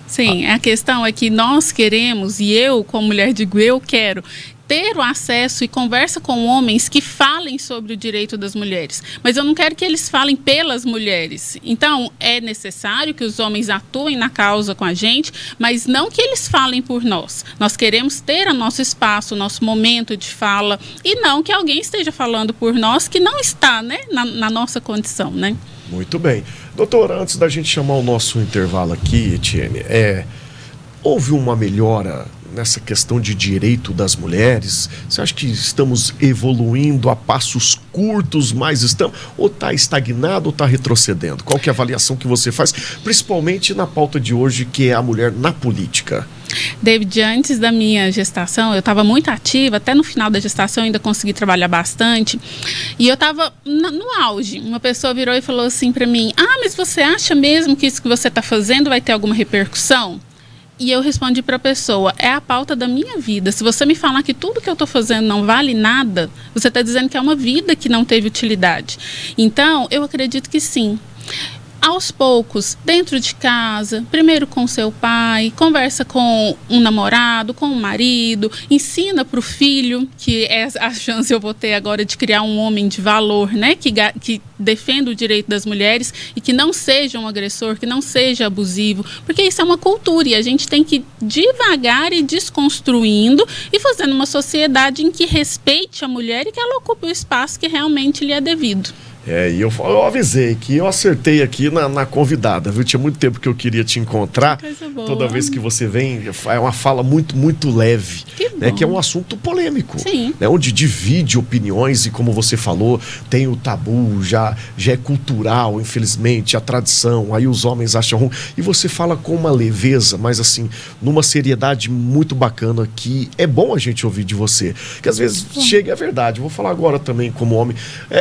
[SPEAKER 3] Sim, a questão é que nós queremos, e eu, como mulher, digo, eu quero ter o acesso e conversa com homens que falem sobre o direito das mulheres. Mas eu não quero que eles falem pelas mulheres. Então, é necessário que os homens atuem na causa com a gente, mas não que eles falem por nós. Nós queremos ter o nosso espaço, o nosso momento de fala, e não que alguém esteja falando por nós que não está, né, na nossa condição, né?
[SPEAKER 1] Muito bem. Doutora, antes da gente chamar o nosso intervalo aqui, Etienne, houve uma melhora nessa questão de direito das mulheres? Você acha que estamos evoluindo a passos curtos, mas estamos, ou está estagnado ou está retrocedendo? Qual que é a avaliação que você faz, principalmente na pauta de hoje, que é a mulher na política?
[SPEAKER 3] David, antes da minha gestação, eu estava muito ativa, até no final da gestação eu ainda consegui trabalhar bastante, e eu estava no auge. Uma pessoa virou e falou assim para mim: mas você acha mesmo que isso que você está fazendo vai ter alguma repercussão? E eu respondi para a pessoa: é a pauta da minha vida. Se você me falar que tudo que eu estou fazendo não vale nada, você está dizendo que é uma vida que não teve utilidade. Então, eu acredito que sim. Aos poucos, dentro de casa, primeiro com seu pai, conversa com um namorado, com um marido, ensina para o filho, que é a chance eu vou ter agora de criar um homem de valor, né, que defenda o direito das mulheres e que não seja um agressor, que não seja abusivo, porque isso é uma cultura e a gente tem que devagar ir desconstruindo e fazendo uma sociedade em que respeite a mulher e que ela ocupe o espaço que realmente lhe é devido.
[SPEAKER 1] E eu avisei que eu acertei aqui na convidada, viu? Tinha muito tempo que eu queria te encontrar. Toda vez que você vem, é uma fala muito, muito leve, né? Que é um assunto polêmico.
[SPEAKER 3] Sim.
[SPEAKER 1] Né? Onde divide opiniões e, como você falou, tem o tabu, já é cultural, infelizmente, a tradição, aí os homens acham ruim. E você fala com uma leveza, mas assim, numa seriedade muito bacana, que é bom a gente ouvir de você. Que às vezes chega, é verdade, vou falar agora também como homem,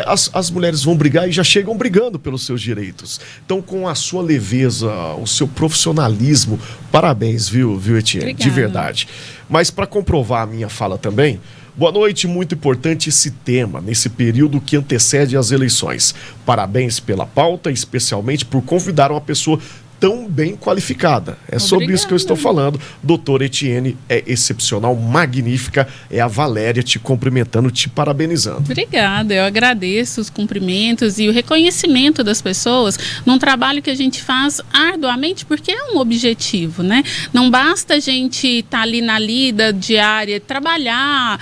[SPEAKER 1] as mulheres vão brigar e já chegam brigando pelos seus direitos. Então, com a sua leveza, o seu profissionalismo, parabéns, viu Etienne?
[SPEAKER 3] Obrigada.
[SPEAKER 1] De verdade. Mas para comprovar a minha fala também, boa noite, muito importante esse tema, nesse período que antecede as eleições. Parabéns pela pauta, especialmente por convidar uma pessoa tão bem qualificada. É sobre isso que eu estou falando. Doutora Etienne é excepcional, magnífica. É a Valéria te cumprimentando, te parabenizando.
[SPEAKER 3] Obrigada, eu agradeço os cumprimentos e o reconhecimento das pessoas num trabalho que a gente faz arduamente, porque é um objetivo, né? Não basta a gente estar ali na lida diária, trabalhar,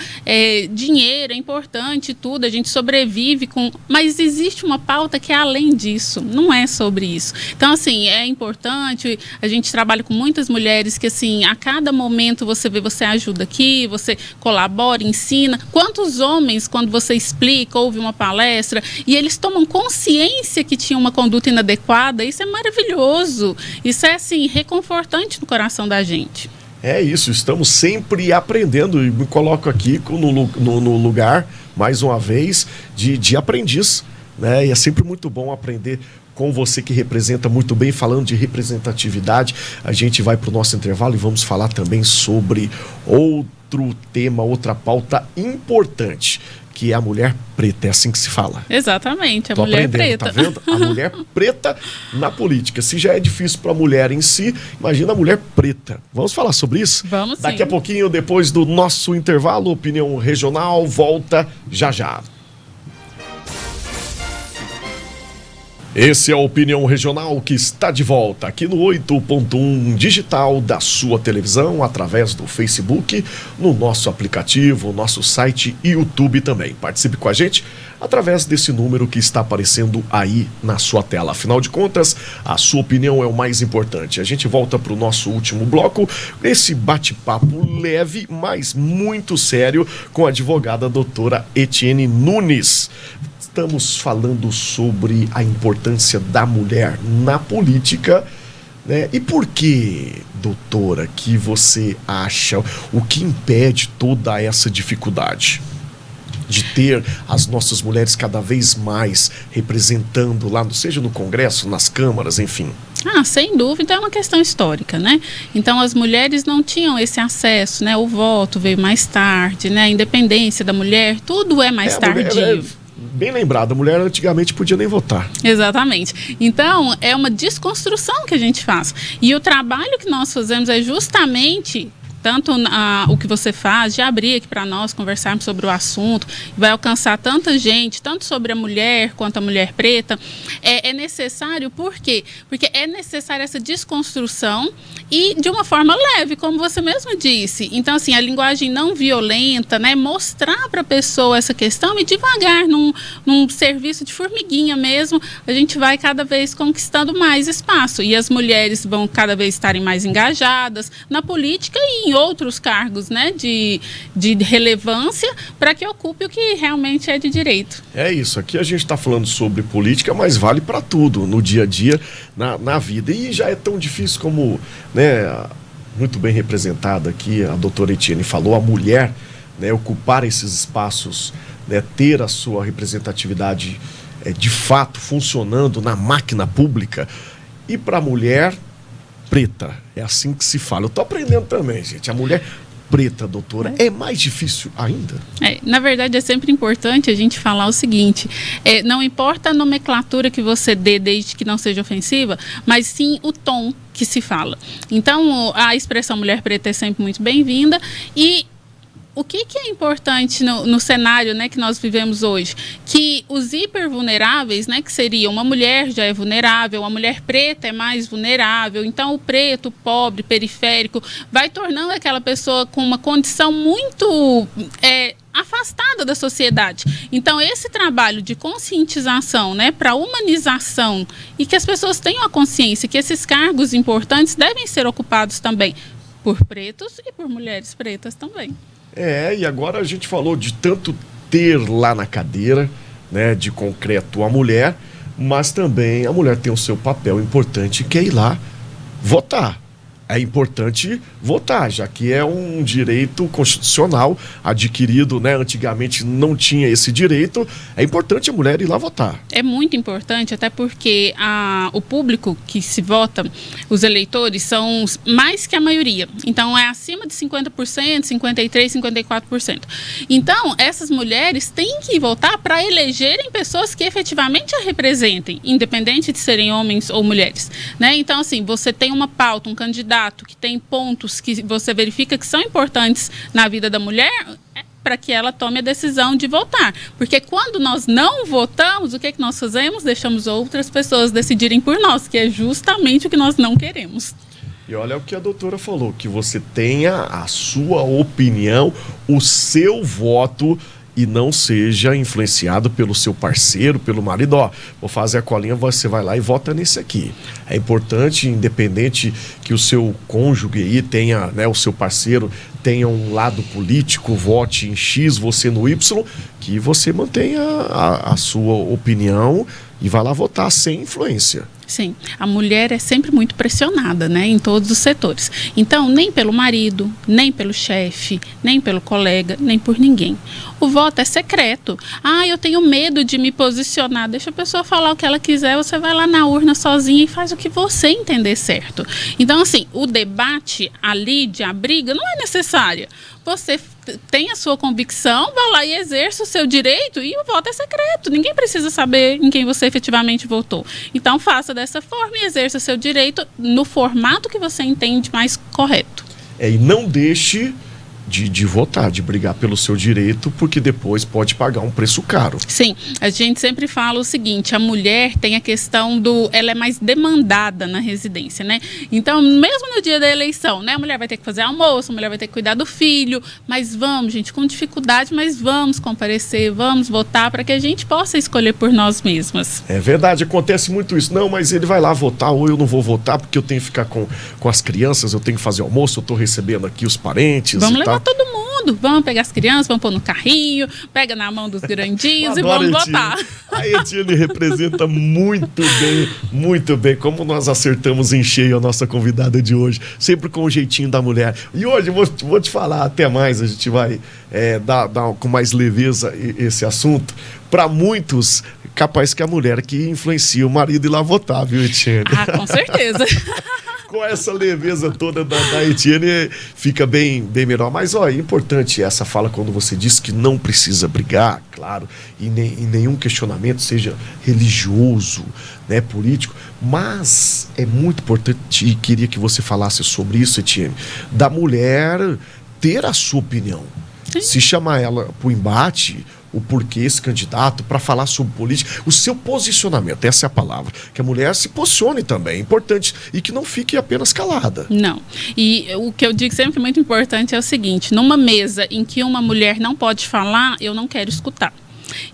[SPEAKER 3] dinheiro é importante, tudo, a gente sobrevive com... Mas existe uma pauta que é além disso, não é sobre isso. Então, assim, é importante, a gente trabalha com muitas mulheres que, assim, a cada momento você vê, você ajuda aqui, você colabora, ensina. Quantos homens, quando você explica, ouve uma palestra, e eles tomam consciência que tinha uma conduta inadequada, isso é maravilhoso. Isso é, assim, reconfortante no coração da gente.
[SPEAKER 1] É isso, estamos sempre aprendendo e me coloco aqui no lugar, mais uma vez, de aprendiz, né? E é sempre muito bom aprender com você que representa muito bem. Falando de representatividade, a gente vai para o nosso intervalo e vamos falar também sobre outro tema, outra pauta importante, que é a mulher preta. É assim que se fala.
[SPEAKER 3] Exatamente, a mulher preta.
[SPEAKER 1] Tá vendo? A mulher preta na política. Se já é difícil para a mulher em si, imagina a mulher preta. Vamos falar sobre isso?
[SPEAKER 3] Vamos sim.
[SPEAKER 1] Daqui a pouquinho, depois do nosso intervalo, Opinião Regional volta já já. Esse é a Opinião Regional, que está de volta aqui no 8.1 digital da sua televisão, através do Facebook, no nosso aplicativo, nosso site e YouTube também. Participe com a gente através desse número que está aparecendo aí na sua tela. Afinal de contas, a sua opinião é o mais importante. A gente volta para o nosso último bloco, esse bate-papo leve, mas muito sério, com a advogada doutora Etienne Nunes. Estamos falando sobre a importância da mulher na política, né? E por que, doutora, que você acha, o que impede toda essa dificuldade de ter as nossas mulheres cada vez mais representando lá, seja no Congresso, nas câmaras, enfim?
[SPEAKER 3] Sem dúvida, é uma questão histórica, né? Então, as mulheres não tinham esse acesso, né? O voto veio mais tarde, né? A independência da mulher, tudo é mais tardio.
[SPEAKER 1] Bem lembrado, a mulher antigamente podia nem votar.
[SPEAKER 3] Exatamente. Então, é uma desconstrução que a gente faz. E o trabalho que nós fazemos é justamente... tanto o que você faz, de abrir aqui para nós conversarmos sobre o assunto, vai alcançar tanta gente, tanto sobre a mulher quanto a mulher preta, é necessário, por quê? Porque é necessária essa desconstrução e de uma forma leve, como você mesmo disse. Então, assim, a linguagem não violenta, né, mostrar para a pessoa essa questão e devagar, num serviço de formiguinha mesmo, a gente vai cada vez conquistando mais espaço e as mulheres vão cada vez estarem mais engajadas na política e em outros cargos, né, de relevância, para que ocupe o que realmente é de direito. É
[SPEAKER 1] isso, aqui a gente está falando sobre política, mas vale para tudo, no dia a dia, na vida. E já é tão difícil como, né, muito bem representada aqui, a doutora Etienne falou, a mulher, né, ocupar esses espaços, né, ter a sua representatividade de fato funcionando na máquina pública. E para a mulher preta, é assim que se fala. Eu estou aprendendo também, gente. A mulher preta, doutora, é mais difícil ainda?
[SPEAKER 3] Na verdade, é sempre importante a gente falar o seguinte, não importa a nomenclatura que você dê, desde que não seja ofensiva, mas sim o tom que se fala. Então, a expressão mulher preta é sempre muito bem-vinda e o que é importante no cenário, né, que nós vivemos hoje? Que os hipervulneráveis, né, que seria uma mulher já é vulnerável, a mulher preta é mais vulnerável, então o preto, o pobre, periférico, vai tornando aquela pessoa com uma condição muito afastada da sociedade. Então, esse trabalho de conscientização, né, para humanização e que as pessoas tenham a consciência que esses cargos importantes devem ser ocupados também por pretos e por mulheres pretas também.
[SPEAKER 1] E agora a gente falou de tanto ter lá na cadeira, né, de concreto a mulher, mas também a mulher tem o seu papel importante, que é ir lá votar. é importante votar, já que é um direito constitucional adquirido, né? Antigamente não tinha esse direito. É importante a mulher ir lá votar. É muito importante, até porque o público que se vota, os eleitores, são mais que a maioria. Então, é acima de 50%, 53%, 54%. Então, essas mulheres têm que votar para elegerem pessoas que efetivamente a representem, independente de serem homens ou mulheres, né? Então, assim, você tem uma pauta, um candidato que tem pontos que você verifica que são importantes na vida da mulher, para que ela tome a decisão de votar. Porque quando nós não votamos, o que é que nós fazemos? Deixamos outras pessoas decidirem por nós, que é justamente o que nós não queremos. E olha o que a doutora falou, que você tenha a sua opinião, o seu voto, e não seja influenciado pelo seu parceiro, pelo marido. Ó, vou fazer a colinha, você vai lá e vota nesse aqui. É importante, independente que o seu cônjuge aí tenha, né, o seu parceiro tenha um lado político, vote em X, você no Y, que você mantenha a sua opinião e vá lá votar sem influência. Sim, a mulher é sempre muito pressionada, né, em todos os setores. Então, nem pelo marido, nem pelo chefe, nem pelo colega, nem por ninguém. O voto é secreto. Ah, eu tenho medo de me posicionar. Deixa a pessoa falar o que ela quiser, você vai lá na urna sozinha e faz o que você entender certo. Então, assim, o debate, a lide, a briga não é necessária. Você tem a sua convicção, vai lá e exerça o seu direito, e o voto é secreto. Ninguém precisa saber em quem você efetivamente votou. Então, faça dessa forma e exerça seu direito no formato que você entende mais correto. E não deixe de votar, de brigar pelo seu direito, porque depois pode pagar um preço caro. Sim, a gente sempre fala o seguinte, a mulher tem a questão ela é mais demandada na residência, né? Então, mesmo no dia da eleição, né, a mulher vai ter que fazer almoço, a mulher vai ter que cuidar do filho, mas vamos, gente, com dificuldade, mas vamos comparecer, vamos votar para que a gente possa escolher por nós mesmas. É verdade, acontece muito isso. Não, mas ele vai lá votar, ou eu não vou votar porque eu tenho que ficar com as crianças, eu tenho que fazer almoço, eu estou recebendo aqui os parentes. Vamos levar todo mundo, vamos pegar as crianças, vamos pôr no carrinho, pega na mão dos grandinhos e vamos votar. A Etienne representa muito bem como nós acertamos em cheio a nossa convidada de hoje, sempre com o jeitinho da mulher. E hoje vou te falar até mais, a gente vai dar com mais leveza esse assunto. Para muitos, capaz que a mulher que influencia o marido ir lá votar, viu, Etienne? Ah, com certeza. Com essa leveza toda da Etienne, fica bem melhor. Mas, ó, é importante essa fala quando você diz que não precisa brigar, claro, e nenhum questionamento seja religioso, né, político, mas é muito importante, e queria que você falasse sobre isso, Etienne, da mulher ter a sua opinião. Sim. Se chamar ela para o embate, o porquê esse candidato, para falar sobre política, o seu posicionamento, essa é a palavra, que a mulher se posicione também, é importante, e que não fique apenas calada. Não, e o que eu digo sempre muito importante é o seguinte, numa mesa em que uma mulher não pode falar, eu não quero escutar.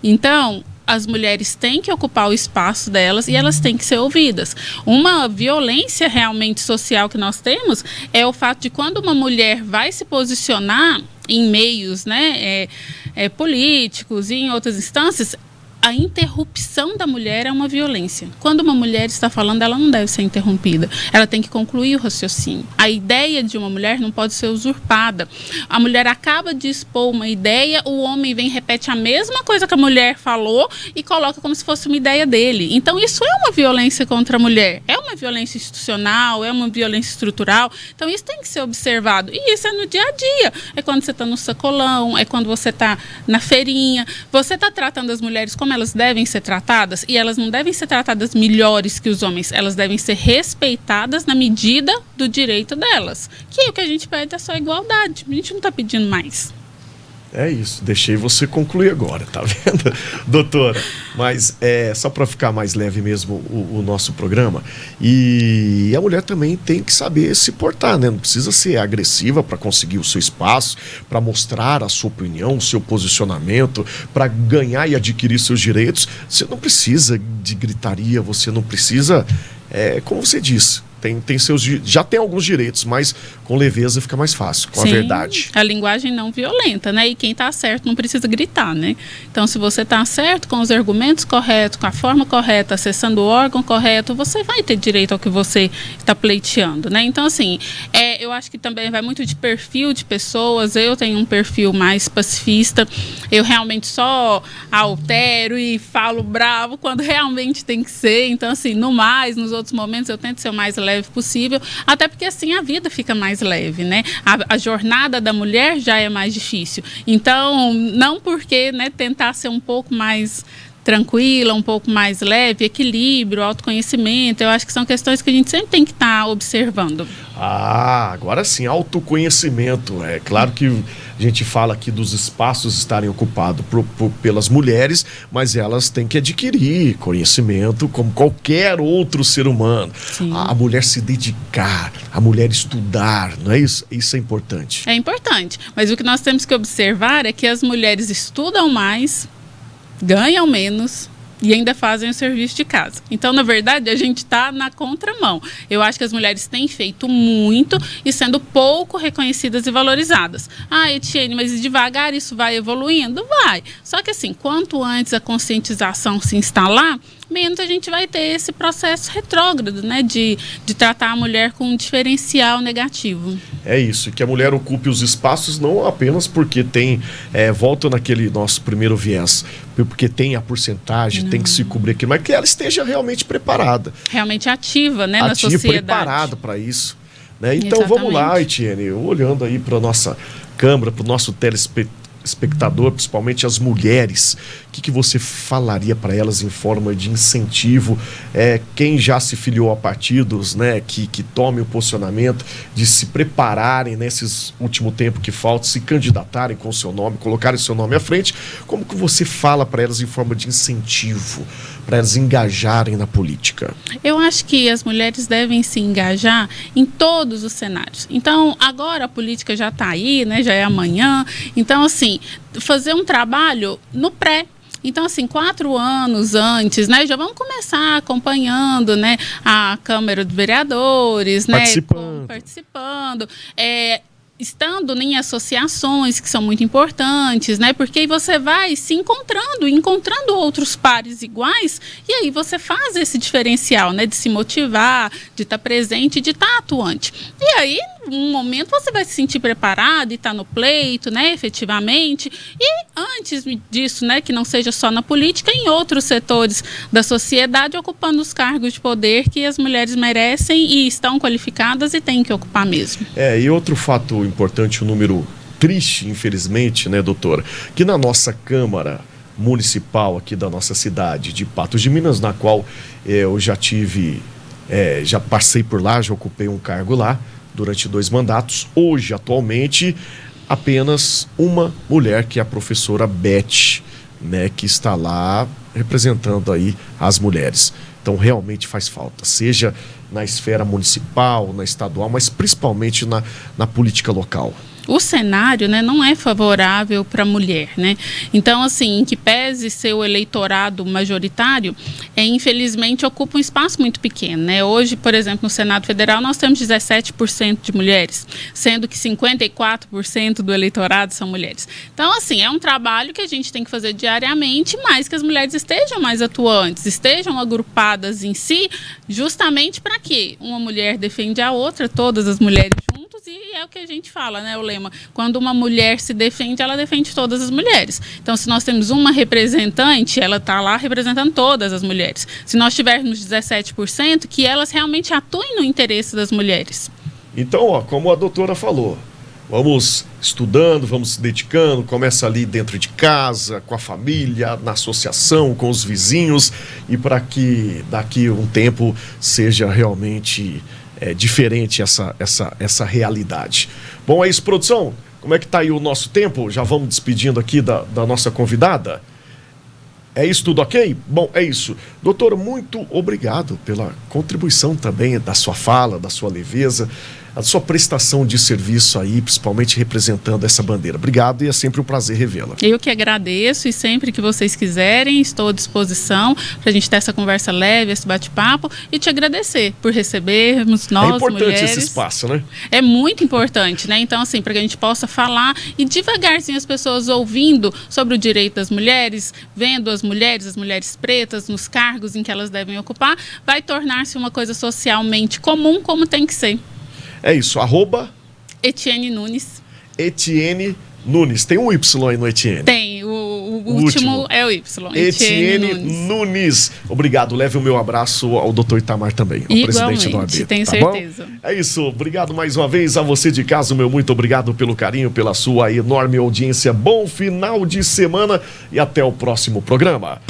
[SPEAKER 1] Então, as mulheres têm que ocupar o espaço delas e elas têm que ser ouvidas. Uma violência realmente social que nós temos é o fato de quando uma mulher vai se posicionar em meios, né, políticos e em outras instâncias, a interrupção da mulher é uma violência. Quando uma mulher está falando, ela não deve ser interrompida. Ela tem que concluir o raciocínio. A ideia de uma mulher não pode ser usurpada. A mulher acaba de expor uma ideia, o homem vem e repete a mesma coisa que a mulher falou e coloca como se fosse uma ideia dele. Então, isso é uma violência contra a mulher. É uma violência institucional, é uma violência estrutural. Então, isso tem que ser observado. E isso é no dia a dia. É quando você está no sacolão, é quando você está na feirinha. Você está tratando as mulheres como elas devem ser tratadas, e elas não devem ser tratadas melhores que os homens, elas devem ser respeitadas na medida do direito delas, que é o que a gente pede, é só igualdade, a gente não está pedindo mais. É isso, deixei você concluir agora, tá vendo, doutora? Mas só para ficar mais leve mesmo o nosso programa, e a mulher também tem que saber se portar, né? Não precisa ser agressiva para conseguir o seu espaço, para mostrar a sua opinião, o seu posicionamento, para ganhar e adquirir seus direitos. Você não precisa de gritaria, você não precisa, como você disse, já tem alguns direitos, mas com leveza fica mais fácil, com
[SPEAKER 3] Sim,
[SPEAKER 1] a verdade.
[SPEAKER 3] A linguagem não violenta, né? E quem está certo não precisa gritar, né? Então, se você está certo, com os argumentos corretos, com a forma correta, acessando o órgão correto, você vai ter direito ao que você está pleiteando, né? Então, assim, eu acho que também vai muito de perfil de pessoas. Eu tenho um perfil mais pacifista. Eu realmente só altero e falo bravo quando realmente tem que ser. Então, assim, nos outros momentos eu tento ser o mais leve possível, até porque assim a vida fica mais leve, né? A jornada da mulher já é mais difícil. Então, não porque, né, tentar ser um pouco mais tranquila, um pouco mais leve, equilíbrio, autoconhecimento, eu acho que são questões que a gente sempre tem que estar observando.
[SPEAKER 1] Agora sim, autoconhecimento. É claro que a gente fala aqui dos espaços estarem ocupados pelas mulheres, mas elas têm que adquirir conhecimento como qualquer outro ser humano. A mulher se dedicar, a mulher estudar, não é isso? Isso é importante.
[SPEAKER 3] É importante, mas o que nós temos que observar é que as mulheres estudam mais, ganham menos e ainda fazem o serviço de casa. Então, na verdade, a gente está na contramão. Eu acho que as mulheres têm feito muito e sendo pouco reconhecidas e valorizadas. Etienne, mas devagar isso vai evoluindo? Vai. Só que assim, quanto antes a conscientização se instalar, menos a gente vai ter esse processo retrógrado, né, de tratar a mulher com um diferencial negativo.
[SPEAKER 1] É isso, que a mulher ocupe os espaços não apenas porque tem, volta naquele nosso primeiro viés, porque tem a porcentagem, tem que se cobrir aquilo, mas que ela esteja realmente preparada.
[SPEAKER 3] Realmente ativa, né, na sociedade.
[SPEAKER 1] Preparada para isso. Né? Então vamos lá, Etienne, olhando aí para a nossa Câmara, para o nosso telespectador, principalmente as mulheres, o que você falaria para elas em forma de incentivo? Quem já se filiou a partidos, né, que tome o posicionamento de se prepararem nesses último tempo que falta, se candidatarem com o seu nome, colocarem seu nome à frente, como que você fala para elas em forma de incentivo, para elas engajarem na política?
[SPEAKER 3] Eu acho que as mulheres devem se engajar em todos os cenários. Então, agora a política já está aí, né, já é amanhã. Então, assim, fazer um trabalho no pré. Então, assim, 4 anos antes, né, já vamos começar acompanhando, né, a Câmara de Vereadores, né, participando, estando em associações que são muito importantes, né? Porque aí você vai se encontrando outros pares iguais, e aí você faz esse diferencial, né? De se motivar, de estar presente, de estar atuante. E aí, um momento você vai se sentir preparado e estar no pleito, né? Efetivamente. E antes disso, né? Que não seja só na política, em outros setores da sociedade, ocupando os cargos de poder que as mulheres merecem e estão qualificadas e têm que ocupar mesmo.
[SPEAKER 1] E outro fato importante, um número triste, infelizmente, né, doutora, que na nossa Câmara Municipal aqui da nossa cidade de Patos de Minas, na qual eu já passei por lá, já ocupei um cargo lá durante 2 mandatos. Hoje, atualmente, apenas uma mulher, que é a professora Beth, né, que está lá representando aí as mulheres. Então, realmente faz falta, seja na esfera municipal, na estadual, mas principalmente na política local.
[SPEAKER 3] O cenário, né, não é favorável para a mulher, né? Então, assim, em que pese ser o eleitorado majoritário, infelizmente ocupa um espaço muito pequeno, né? Hoje, por exemplo, no Senado Federal, nós temos 17% de mulheres, sendo que 54% do eleitorado são mulheres. Então, assim, é um trabalho que a gente tem que fazer diariamente, mas que as mulheres estejam mais atuantes, estejam agrupadas em si, justamente para que uma mulher defende a outra, todas as mulheres juntos, e é o que a gente fala, né, o lema, quando uma mulher se defende, ela defende todas as mulheres. Então, se nós temos uma representante, ela está lá representando todas as mulheres. Se nós tivermos 17%, que elas realmente atuem no interesse das mulheres.
[SPEAKER 1] Então, como a doutora falou, vamos estudando, vamos se dedicando, começa ali dentro de casa, com a família, na associação, com os vizinhos, e para que daqui um tempo seja realmente diferente essa realidade. Bom, é isso, produção. Como é que está aí o nosso tempo? Já vamos despedindo aqui da nossa convidada. É isso, tudo ok? Bom, é isso. Doutora, muito obrigado pela contribuição também da sua fala, da sua leveza. a sua prestação de serviço aí, principalmente representando essa bandeira. Obrigado e é sempre um prazer revê-la.
[SPEAKER 3] Eu que agradeço e sempre que vocês quiserem, estou à disposição para a gente ter essa conversa leve, esse bate-papo e te agradecer por recebermos nós, mulheres. É importante
[SPEAKER 1] esse espaço, né?
[SPEAKER 3] É muito importante, né? Então, assim, para que a gente possa falar e devagarzinho as pessoas ouvindo sobre o direito das mulheres, vendo as mulheres pretas nos cargos em que elas devem ocupar, vai tornar-se uma coisa socialmente comum como tem que ser.
[SPEAKER 1] É isso,
[SPEAKER 3] @Etienne Nunes.
[SPEAKER 1] Etienne Nunes. Tem um Y aí no Etienne.
[SPEAKER 3] Tem, o último é o Y.
[SPEAKER 1] Etienne Nunes. Obrigado, leve o meu abraço ao Dr. Itamar também, ao presidente da OAB.
[SPEAKER 3] Tenho certeza.
[SPEAKER 1] Bom? É isso, obrigado mais uma vez a você de casa, meu muito obrigado pelo carinho, pela sua enorme audiência. Bom final de semana e até o próximo programa.